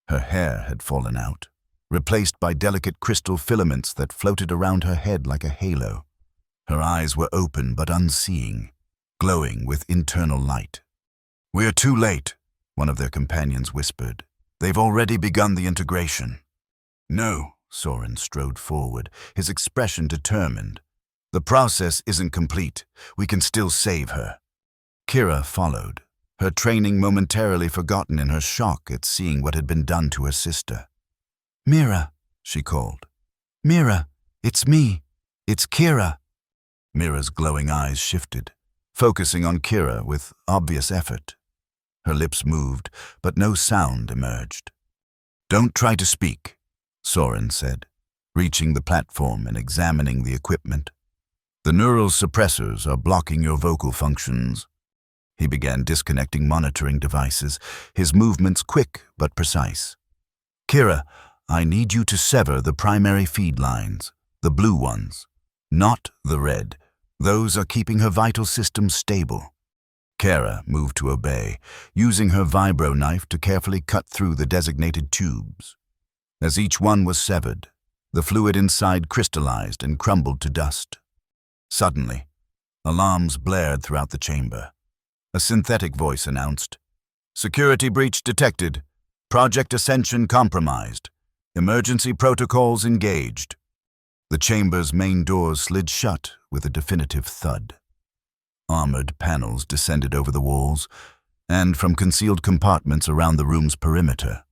Her hair had fallen out, replaced by delicate crystal filaments that floated around her head like a halo. Her eyes were open but unseeing, glowing with internal light. "We're too late," one of their companions whispered. "They've already begun the integration." "No," Soren strode forward, his expression determined. "The process isn't complete. We can still save her." Kira followed, her training momentarily forgotten in her shock at seeing what had been done to her sister. "Mira," she called. "Mira, it's me. It's Kira." Mira's glowing eyes shifted, focusing on Kira with obvious effort. Her lips moved, but no sound emerged. "Don't try to speak," Soren said, reaching the platform and examining the equipment. "The neural suppressors are blocking your vocal functions." He began disconnecting monitoring devices, his movements quick but precise. "Kira, I need you to sever the primary feed lines, the blue ones, not the red. Those are keeping her vital systems stable." Kira moved to obey, using her vibro knife to carefully cut through the designated tubes. As each one was severed, the fluid inside crystallized and crumbled to dust. Suddenly, alarms blared throughout the chamber. A synthetic voice announced, "Security breach detected. Project Ascension compromised. Emergency protocols engaged." The chamber's main doors slid shut with a definitive thud. Armored panels descended over the walls, and from concealed compartments around the room's perimeter,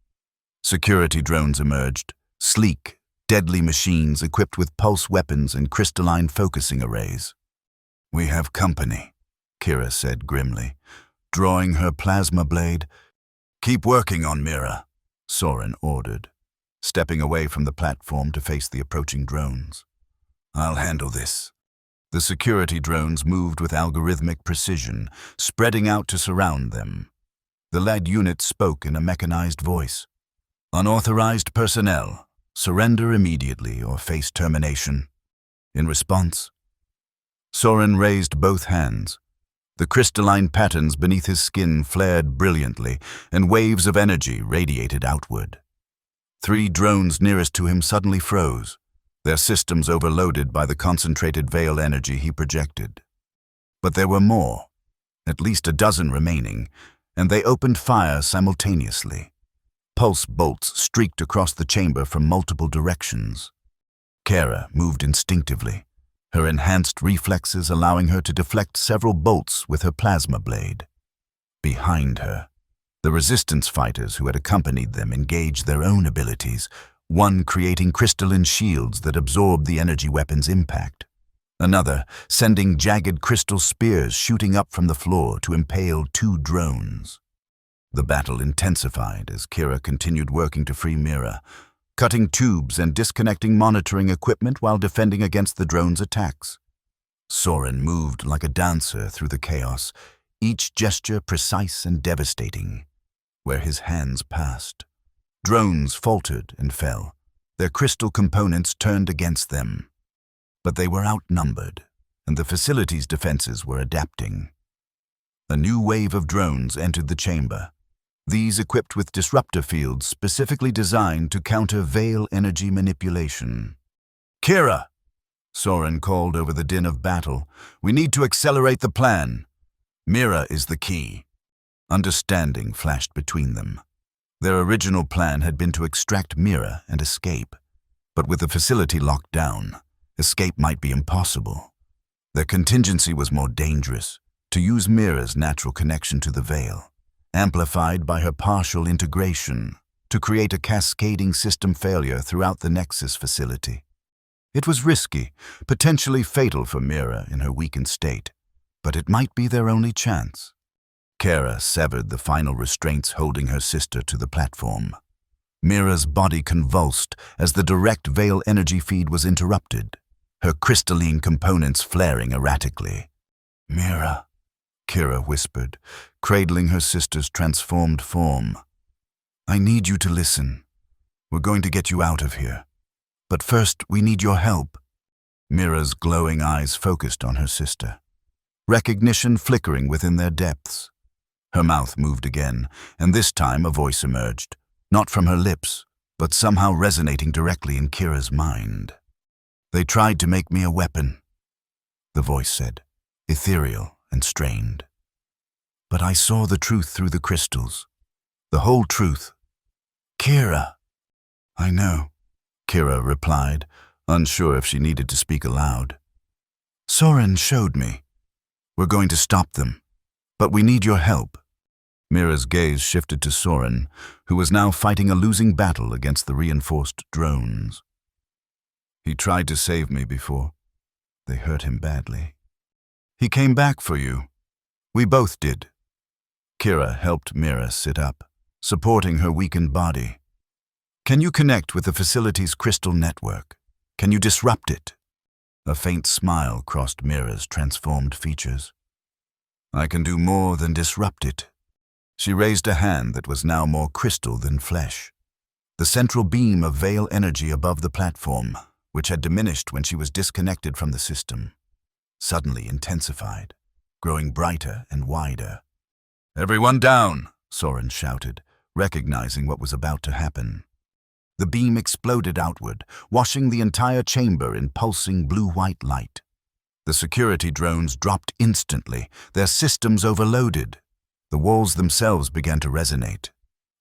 security drones emerged, sleek, deadly machines equipped with pulse weapons and crystalline focusing arrays. "We have company," Kira said grimly, drawing her plasma blade. "Keep working on Mira," Soren ordered, stepping away from the platform to face the approaching drones. "I'll handle this." The security drones moved with algorithmic precision, spreading out to surround them. The lead unit spoke in a mechanized voice. "Unauthorized personnel, surrender immediately or face termination." In response, Soren raised both hands. The crystalline patterns beneath his skin flared brilliantly, and waves of energy radiated outward. 3 drones nearest to him suddenly froze, their systems overloaded by the concentrated veil energy he projected. But there were more, at least a dozen remaining, and they opened fire simultaneously. Pulse bolts streaked across the chamber from multiple directions. Kara moved instinctively, her enhanced reflexes allowing her to deflect several bolts with her plasma blade. Behind her, the resistance fighters who had accompanied them engaged their own abilities, one creating crystalline shields that absorbed the energy weapon's impact, another sending jagged crystal spears shooting up from the floor to impale 2 drones. The battle intensified as Kira continued working to free Mira, cutting tubes and disconnecting monitoring equipment while defending against the drones' attacks. Soren moved like a dancer through the chaos, each gesture precise and devastating. Where his hands passed, drones faltered and fell, their crystal components turned against them. But they were outnumbered, and the facility's defenses were adapting. A new wave of drones entered the chamber, these equipped with disruptor fields specifically designed to counter veil energy manipulation. "Kira!" Soren called over the din of battle. "We need to accelerate the plan. Mira is the key." Understanding flashed between them. Their original plan had been to extract Mira and escape, but with the facility locked down, escape might be impossible. Their contingency was more dangerous, to use Mira's natural connection to the veil, amplified by her partial integration, to create a cascading system failure throughout the Nexus facility. It was risky, potentially fatal for Mira in her weakened state, but it might be their only chance. Kara severed the final restraints holding her sister to the platform. Mira's body convulsed as the direct veil energy feed was interrupted, her crystalline components flaring erratically. "Mira," Kira whispered, cradling her sister's transformed form. "I need you to listen. We're going to get you out of here. But first, we need your help." Mira's glowing eyes focused on her sister, recognition flickering within their depths. Her mouth moved again, and this time a voice emerged, not from her lips, but somehow resonating directly in Kira's mind. "They tried to make me a weapon," the voice said, ethereal and strained. "But I saw the truth through the crystals, the whole truth." "Kira!" "I know," Kira replied, unsure if she needed to speak aloud. "Soren showed me. We're going to stop them, but we need your help." Mira's gaze shifted to Soren, who was now fighting a losing battle against the reinforced drones. "He tried to save me before. They hurt him badly. He came back for you. We both did." Kira helped Mira sit up, supporting her weakened body. "Can you connect with the facility's crystal network? Can you disrupt it?" A faint smile crossed Mira's transformed features. "I can do more than disrupt it." She raised a hand that was now more crystal than flesh. The central beam of veil energy above the platform, which had diminished when she was disconnected from the system, suddenly intensified, growing brighter and wider. "Everyone down!" Soren shouted, recognizing what was about to happen. The beam exploded outward, washing the entire chamber in pulsing blue-white light. The security drones dropped instantly, their systems overloaded. The walls themselves began to resonate,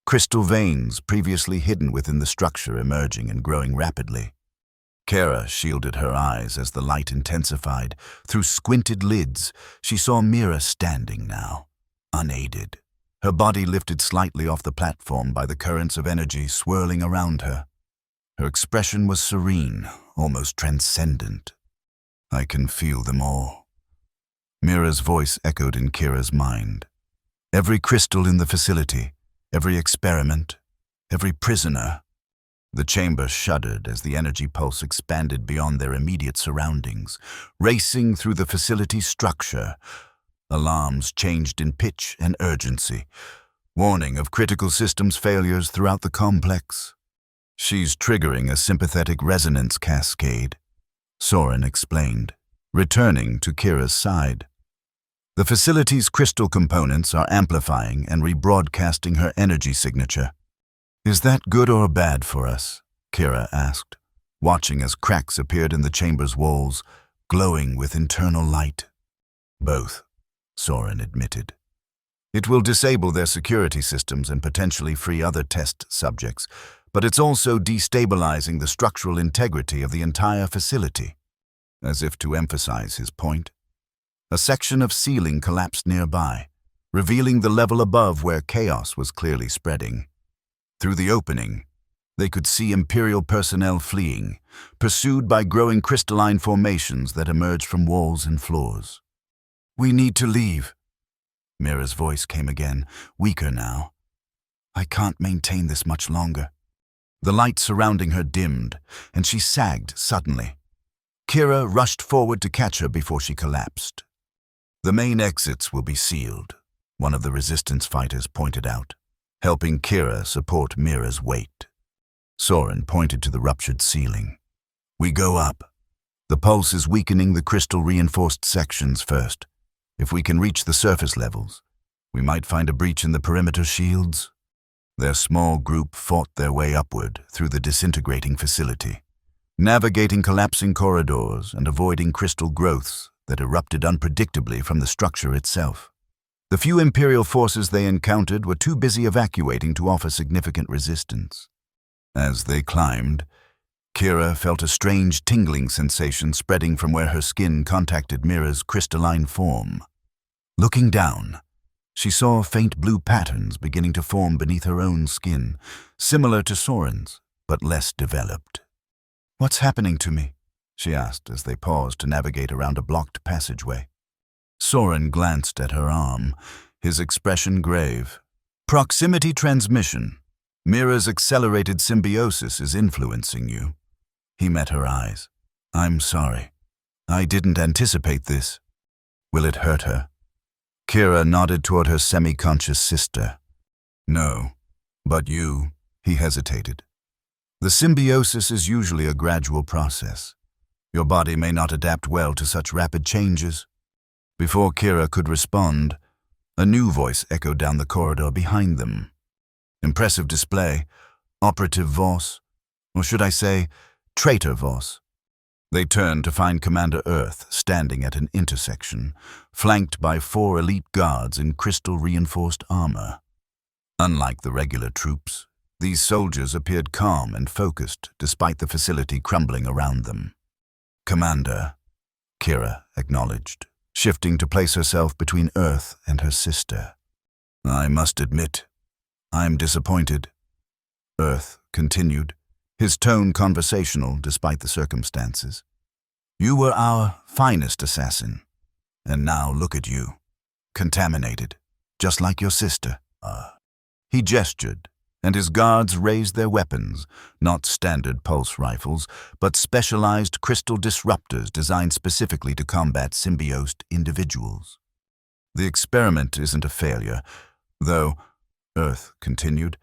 crystal veins previously hidden within the structure emerging and growing rapidly. Kara shielded her eyes as the light intensified. Through squinted lids, she saw Mira standing now, unaided. Her body lifted slightly off the platform by the currents of energy swirling around her. Her expression was serene, almost transcendent. "I can feel them all." Mira's voice echoed in Kira's mind. Every crystal in the facility, every experiment, every prisoner. The chamber shuddered as the energy pulse expanded beyond their immediate surroundings, racing through the facility's structure. Alarms changed in pitch and urgency, warning of critical systems failures throughout the complex. "She's triggering a sympathetic resonance cascade," Soren explained, returning to Kira's side. "The facility's crystal components are amplifying and rebroadcasting her energy signature." "Is that good or bad for us?" Kira asked, watching as cracks appeared in the chamber's walls, glowing with internal light. "Both," Soren admitted. "It will disable their security systems and potentially free other test subjects, but it's also destabilizing the structural integrity of the entire facility." As if to emphasize his point, a section of ceiling collapsed nearby, revealing the level above where chaos was clearly spreading. Through the opening, they could see Imperial personnel fleeing, pursued by growing crystalline formations that emerged from walls and floors. "We need to leave." Mira's voice came again, weaker now. "I can't maintain this much longer." The light surrounding her dimmed, and she sagged suddenly. Kira rushed forward to catch her before she collapsed. "The main exits will be sealed," one of the resistance fighters pointed out, helping Kira support Mira's weight. Soren pointed to the ruptured ceiling. "We go up. The pulse is weakening the crystal-reinforced sections first. If we can reach the surface levels, we might find a breach in the perimeter shields." Their small group fought their way upward through the disintegrating facility, navigating collapsing corridors and avoiding crystal growths that erupted unpredictably from the structure itself. The few Imperial forces they encountered were too busy evacuating to offer significant resistance. As they climbed, Kira felt a strange tingling sensation spreading from where her skin contacted Mira's crystalline form. Looking down, she saw faint blue patterns beginning to form beneath her own skin, similar to Soren's, but less developed. "What's happening to me?" she asked as they paused to navigate around a blocked passageway. Soren glanced at her arm, his expression grave. "Proximity transmission. Mira's accelerated symbiosis is influencing you." He met her eyes. "I'm sorry. I didn't anticipate this. Will it hurt her?" Kira nodded toward her semi-conscious sister. "No, but you," he hesitated. "The symbiosis is usually a gradual process. Your body may not adapt well to such rapid changes." Before Kira could respond, a new voice echoed down the corridor behind them. Impressive display, Operative Voss, or should I say, Traitor Voss. They turned to find Commander Earth standing at an intersection, flanked by 4 elite guards in crystal-reinforced armor. Unlike the regular troops, these soldiers appeared calm and focused despite the facility crumbling around them. "Commander," Kira acknowledged, shifting to place herself between Earth and her sister. "I must admit, I'm disappointed," Earth continued, his tone conversational despite the circumstances. "You were our finest assassin, and now look at you, contaminated, just like your sister." He gestured, and his guards raised their weapons, not standard pulse rifles, but specialized crystal disruptors designed specifically to combat symbiosed individuals. "The experiment isn't a failure, though," Earth continued.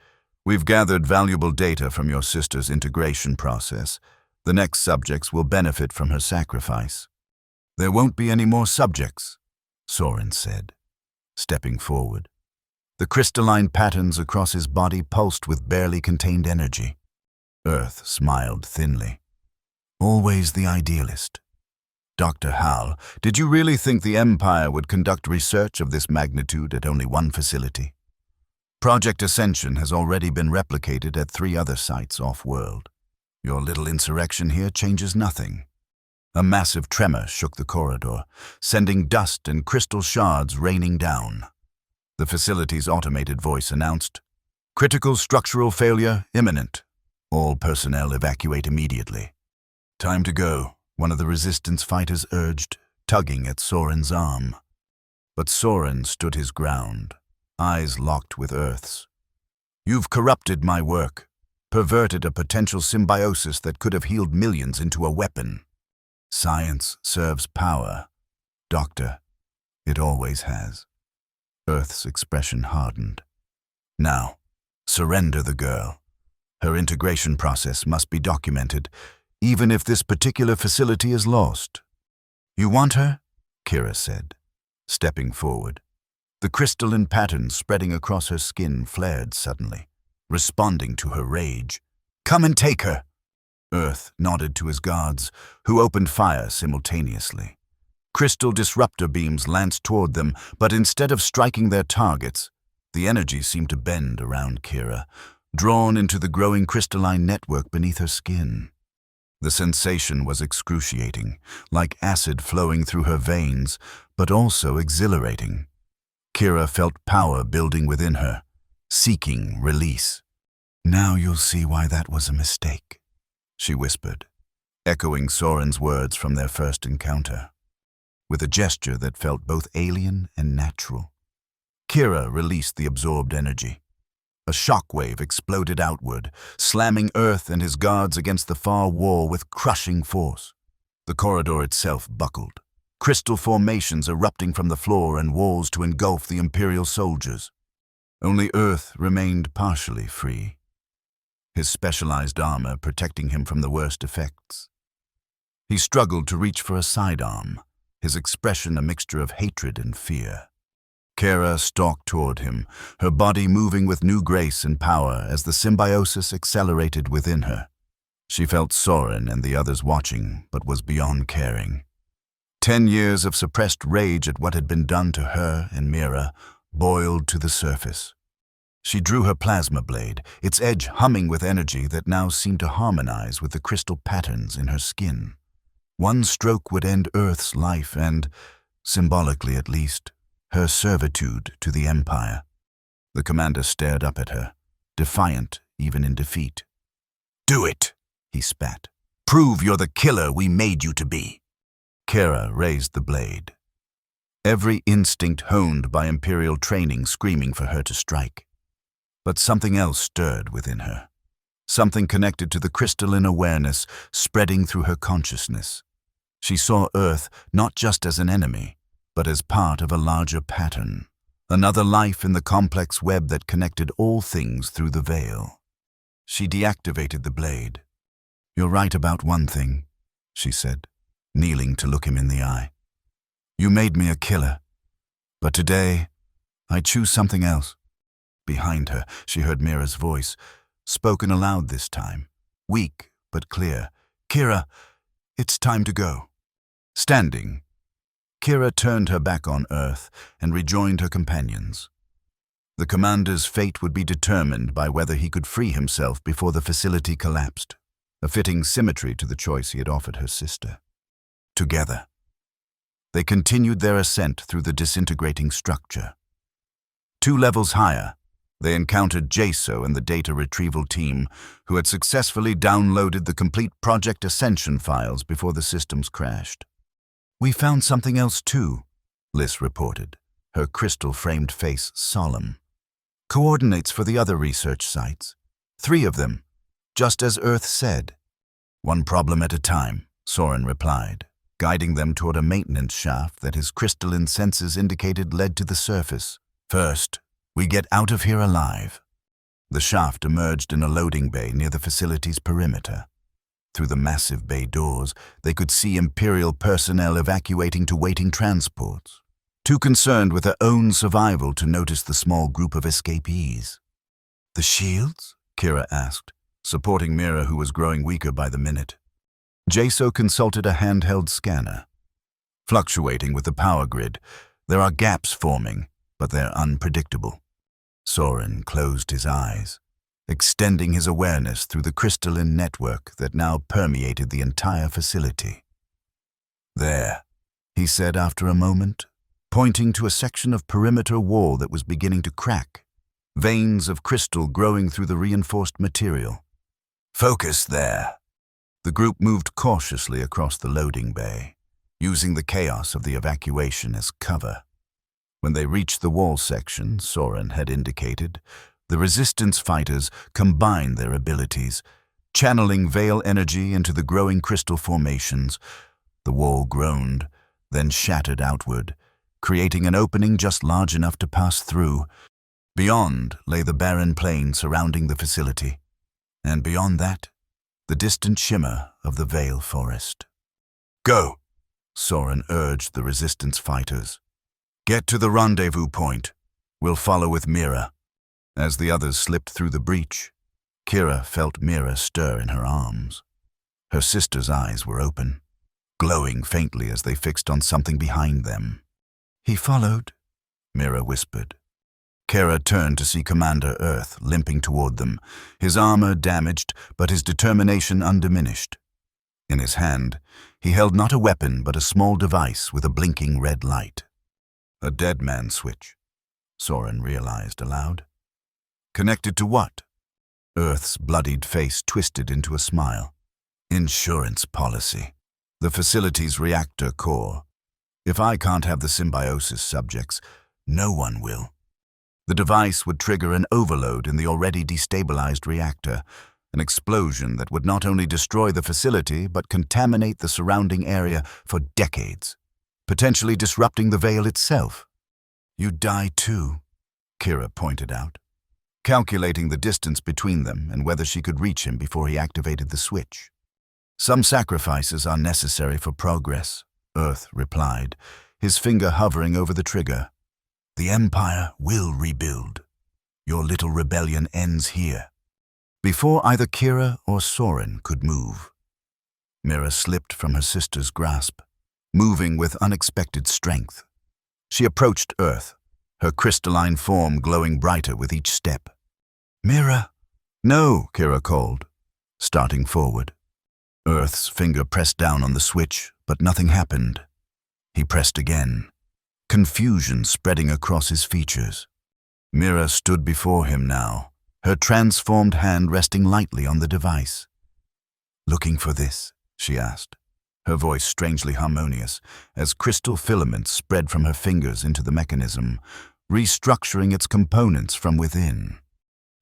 "We've gathered valuable data from your sister's integration process. The next subjects will benefit from her sacrifice." "There won't be any more subjects," Soren said, stepping forward. The crystalline patterns across his body pulsed with barely contained energy. Earth smiled thinly. "Always the idealist. Dr. Hal, did you really think the Empire would conduct research of this magnitude at only one facility? Project Ascension has already been replicated at 3 other sites off-world. Your little insurrection here changes nothing. A massive tremor shook the corridor, sending dust and crystal shards raining down. The facility's automated voice announced, "Critical structural failure imminent. All personnel evacuate immediately." "Time to go," one of the resistance fighters urged, tugging at Soren's arm. But Soren stood his ground, eyes locked with Earth's. "You've corrupted my work, perverted a potential symbiosis that could have healed millions into a weapon. Science serves power, Doctor. It always has." Earth's expression hardened. "Now, surrender the girl. Her integration process must be documented, even if this particular facility is lost." "You want her?" Kira said, stepping forward. The crystalline patterns spreading across her skin flared suddenly, responding to her rage. "Come and take her!" Earth nodded to his guards, who opened fire simultaneously. Crystal disruptor beams lanced toward them, but instead of striking their targets, the energy seemed to bend around Kira, drawn into the growing crystalline network beneath her skin. The sensation was excruciating, like acid flowing through her veins, but also exhilarating. Kira felt power building within her, seeking release. "Now you'll see why that was a mistake," she whispered, echoing Soren's words from their first encounter. With a gesture that felt both alien and natural, Kira released the absorbed energy. A shockwave exploded outward, slamming Earth and his guards against the far wall with crushing force. The corridor itself buckled, crystal formations erupting from the floor and walls to engulf the Imperial soldiers. Only Earth remained partially free, his specialized armor protecting him from the worst effects. He struggled to reach for a sidearm, his expression a mixture of hatred and fear. Kira stalked toward him, her body moving with new grace and power as the symbiosis accelerated within her. She felt Soren and the others watching, but was beyond caring. 10 years of suppressed rage at what had been done to her and Mira boiled to the surface. She drew her plasma blade, its edge humming with energy that now seemed to harmonize with the crystal patterns in her skin. One stroke would end Earth's life and, symbolically at least, her servitude to the Empire. The commander stared up at her, defiant even in defeat. "Do it," he spat. "Prove you're the killer we made you to be." Kira raised the blade, every instinct honed by Imperial training screaming for her to strike. But something else stirred within her, something connected to the crystalline awareness spreading through her consciousness. She saw Earth not just as an enemy, but as part of a larger pattern, another life in the complex web that connected all things through the veil. She deactivated the blade. "You're right about one thing," she said, kneeling to look him in the eye. "You made me a killer, but today I choose something else." Behind her, she heard Mira's voice, spoken aloud this time, weak but clear. "Kira, it's time to go." Standing, Kira turned her back on Earth and rejoined her companions. The commander's fate would be determined by whether he could free himself before the facility collapsed, a fitting symmetry to the choice he had offered her sister. Together, they continued their ascent through the disintegrating structure. 2 levels higher, they encountered Jaso and the data retrieval team, who had successfully downloaded the complete Project Ascension files before the systems crashed. "We found something else too," Liz reported, her crystal-framed face solemn. "Coordinates for the other research sites. 3 of them, just as Earth said." "One problem at a time," Soren replied, guiding them toward a maintenance shaft that his crystalline senses indicated led to the surface. "First, we get out of here alive." The shaft emerged in a loading bay near the facility's perimeter. Through the massive bay doors, they could see Imperial personnel evacuating to waiting transports, too concerned with their own survival to notice the small group of escapees. "The shields?" Kira asked, supporting Mira, who was growing weaker by the minute. Jaso consulted a handheld scanner. "Fluctuating with the power grid, there are gaps forming, but they're unpredictable." Soren closed his eyes. extending his awareness through the crystalline network that now permeated the entire facility. "There," he said after a moment, pointing to a section of perimeter wall that was beginning to crack, veins of crystal growing through the reinforced material. "Focus there." The group moved cautiously across the loading bay, using the chaos of the evacuation as cover. When they reached the wall section Soren had indicated, the resistance fighters combined their abilities, channeling veil energy into the growing crystal formations. The wall groaned, then shattered outward, creating an opening just large enough to pass through. Beyond lay the barren plain surrounding the facility, and beyond that, the distant shimmer of the Veil Forest. "Go," Soren urged the resistance fighters. "Get to the rendezvous point. We'll follow with Mira." As the others slipped through the breach, Kira felt Mira stir in her arms. Her sister's eyes were open, glowing faintly as they fixed on something behind them. "He followed," Mira whispered. Kira turned to see Commander Earth limping toward them, his armor damaged but his determination undiminished. In his hand, he held not a weapon but a small device with a blinking red light. "A dead man switch," Soren realized aloud. "Connected to what?" Earth's bloodied face twisted into a smile. "Insurance policy. The facility's reactor core. If I can't have the symbiosis subjects, no one will. The device would trigger an overload in the already destabilized reactor, an explosion that would not only destroy the facility but contaminate the surrounding area for decades, potentially disrupting the Veil itself. You'd die too," Kira pointed out, calculating the distance between them and whether she could reach him before he activated the switch. "Some sacrifices are necessary for progress," Earth replied, his finger hovering over the trigger. "The Empire will rebuild. Your little rebellion ends here." Before either Kira or Soren could move, Mira slipped from her sister's grasp, moving with unexpected strength. She approached Earth, her crystalline form glowing brighter with each step. "Mira!" "No," Kira called, starting forward. Earth's finger pressed down on the switch, but nothing happened. He pressed again, confusion spreading across his features. Mira stood before him now, her transformed hand resting lightly on the device. "Looking for this?" she asked, her voice strangely harmonious, as crystal filaments spread from her fingers into the mechanism, restructuring its components from within.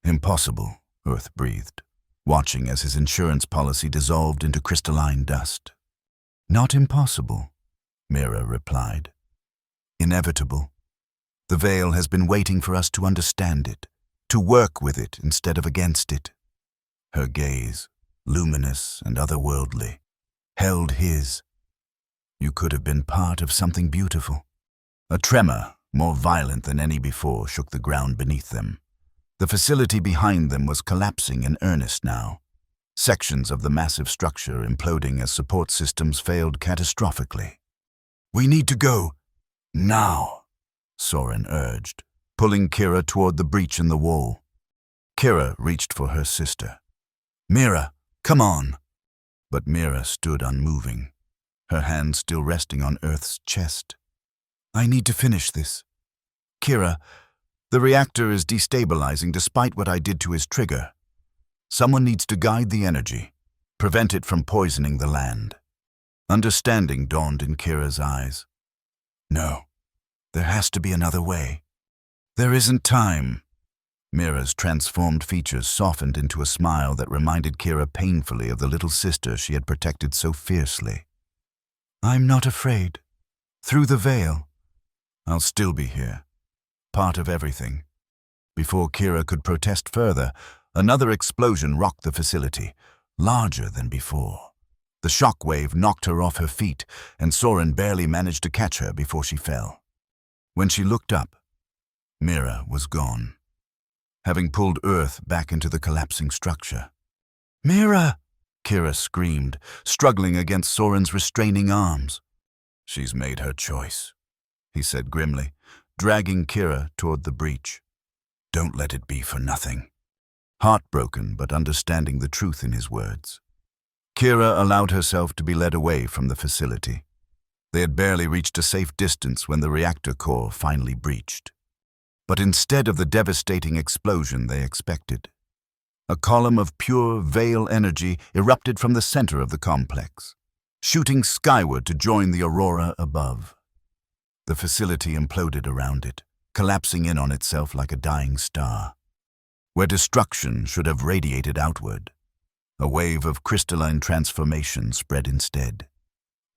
"Impossible," Earth breathed, watching as his insurance policy dissolved into crystalline dust. "Not impossible," Mira replied. "Inevitable. The Veil has been waiting for us to understand it, to work with it instead of against it." Her gaze, luminous and otherworldly, held his. "You could have been part of something beautiful." A tremor, more violent than any before, shook the ground beneath them. The facility behind them was collapsing in earnest now, sections of the massive structure imploding as support systems failed catastrophically. "We need to go. Now," Soren urged, pulling Kira toward the breach in the wall. Kira reached for her sister. "Mira, come on." But Mira stood unmoving, her hand still resting on Earth's chest. "I need to finish this. Kira, the reactor is destabilizing despite what I did to his trigger. Someone needs to guide the energy, prevent it from poisoning the land." Understanding dawned in Kira's eyes. "No, there has to be another way." "There isn't time." Mira's transformed features softened into a smile that reminded Kira painfully of the little sister she had protected so fiercely. "I'm not afraid. Through the veil, I'll still be here, part of everything." Before Kira could protest further, another explosion rocked the facility, larger than before. The shock wave knocked her off her feet, and Soren barely managed to catch her before she fell. When she looked up, Mira was gone, having pulled Earth back into the collapsing structure. "Mira!" Kira screamed, struggling against Soren's restraining arms. "She's made her choice," he said grimly, dragging Kira toward the breach. "Don't let it be for nothing." heartbroken but understanding the truth in his words. Kira allowed herself to be led away from the facility. They had barely reached a safe distance when the reactor core finally breached. But instead of the devastating explosion they expected, a column of pure Veil energy erupted from the center of the complex, shooting skyward to join the aurora above. The facility imploded around it, collapsing in on itself like a dying star. Where destruction should have radiated outward, a wave of crystalline transformation spread instead.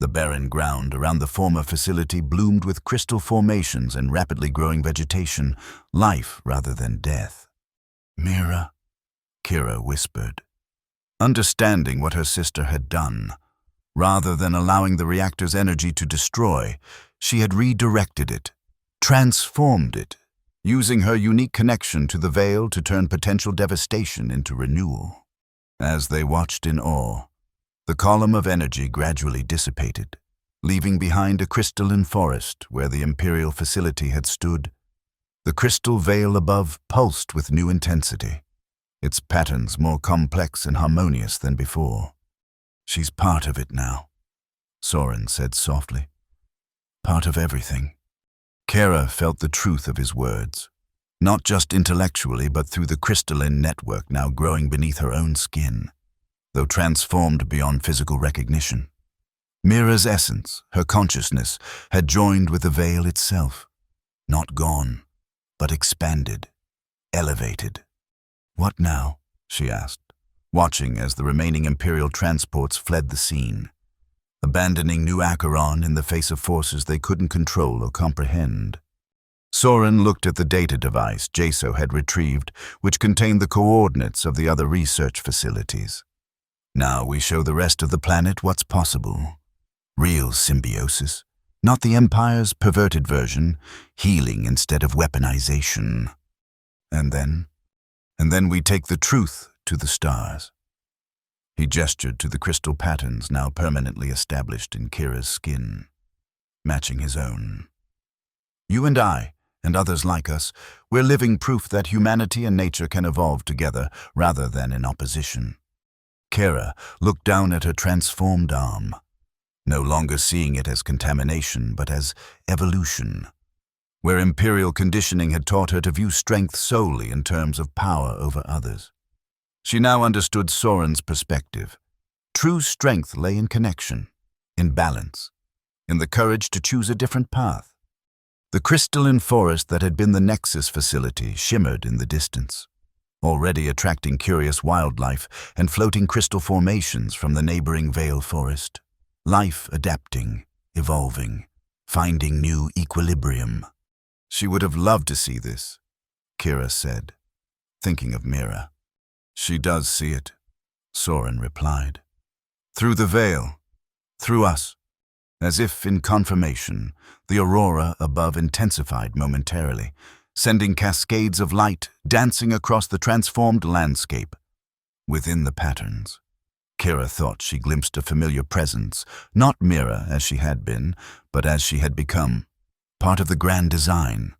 The barren ground around the former facility bloomed with crystal formations and rapidly growing vegetation, life rather than death. "Mira," Kira whispered, understanding what her sister had done. Rather than allowing the reactor's energy to destroy, she had redirected it, transformed it, using her unique connection to the Veil to turn potential devastation into renewal. As they watched in awe, the column of energy gradually dissipated, leaving behind a crystalline forest where the Imperial facility had stood. The crystal veil above pulsed with new intensity, its patterns more complex and harmonious than before. "She's part of it now," Soren said softly. "Part of everything." Kira felt the truth of his words, not just intellectually but through the crystalline network now growing beneath her own skin, though transformed beyond physical recognition. Mira's essence, her consciousness, had joined with the Veil itself, not gone, but expanded, elevated. "What now?" she asked, watching as the remaining Imperial transports fled the scene, abandoning New Acheron in the face of forces they couldn't control or comprehend. Soren looked at the data device Jaso had retrieved, which contained the coordinates of the other research facilities. "Now we show the rest of the planet what's possible. Real symbiosis, not the Empire's perverted version, healing instead of weaponization. And then we take the truth to the stars." He gestured to the crystal patterns now permanently established in Kira's skin, matching his own. "You and I, and others like us, we're living proof that humanity and nature can evolve together rather than in opposition." Kira looked down at her transformed arm, no longer seeing it as contamination but as evolution, where Imperial conditioning had taught her to view strength solely in terms of power over others. She now understood Soren's perspective. True strength lay in connection, in balance, in the courage to choose a different path. The crystalline forest that had been the Nexus facility shimmered in the distance, already attracting curious wildlife and floating crystal formations from the neighboring Veil forest. Life adapting, evolving, finding new equilibrium. She would have loved to see this, Kira said, thinking of Mira. "She does see it," Soren replied. "Through the Veil, through us." As if in confirmation, the aurora above intensified momentarily, sending cascades of light dancing across the transformed landscape. Within the patterns, Kira thought she glimpsed a familiar presence, not Mira as she had been, but as she had become, part of the grand design,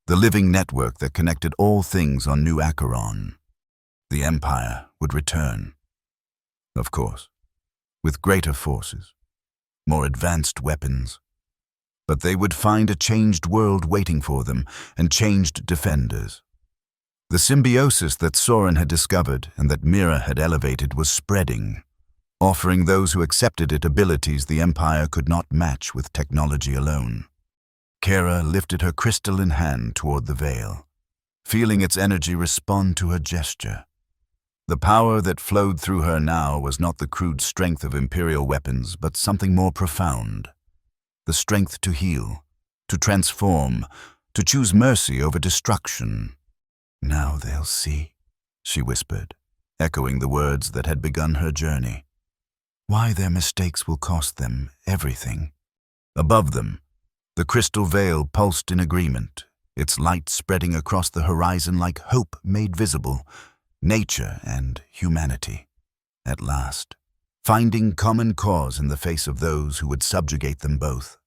the living network that connected all things on New Acheron. The Empire would return, of course, with greater forces, more advanced weapons. But they would find a changed world waiting for them and changed defenders. The symbiosis that Soren had discovered and that Mira had elevated was spreading, offering those who accepted it abilities the Empire could not match with technology alone. Kira lifted her crystalline hand toward the Veil, feeling its energy respond to her gesture. The power that flowed through her now was not the crude strength of Imperial weapons, but something more profound. The strength to heal, to transform, to choose mercy over destruction. "Now they'll see," she whispered, echoing the words that had begun her journey. "Why their mistakes will cost them everything." Above them, the crystal veil pulsed in agreement, its light spreading across the horizon like hope made visible. Nature and humanity, at last, finding common cause in the face of those who would subjugate them both.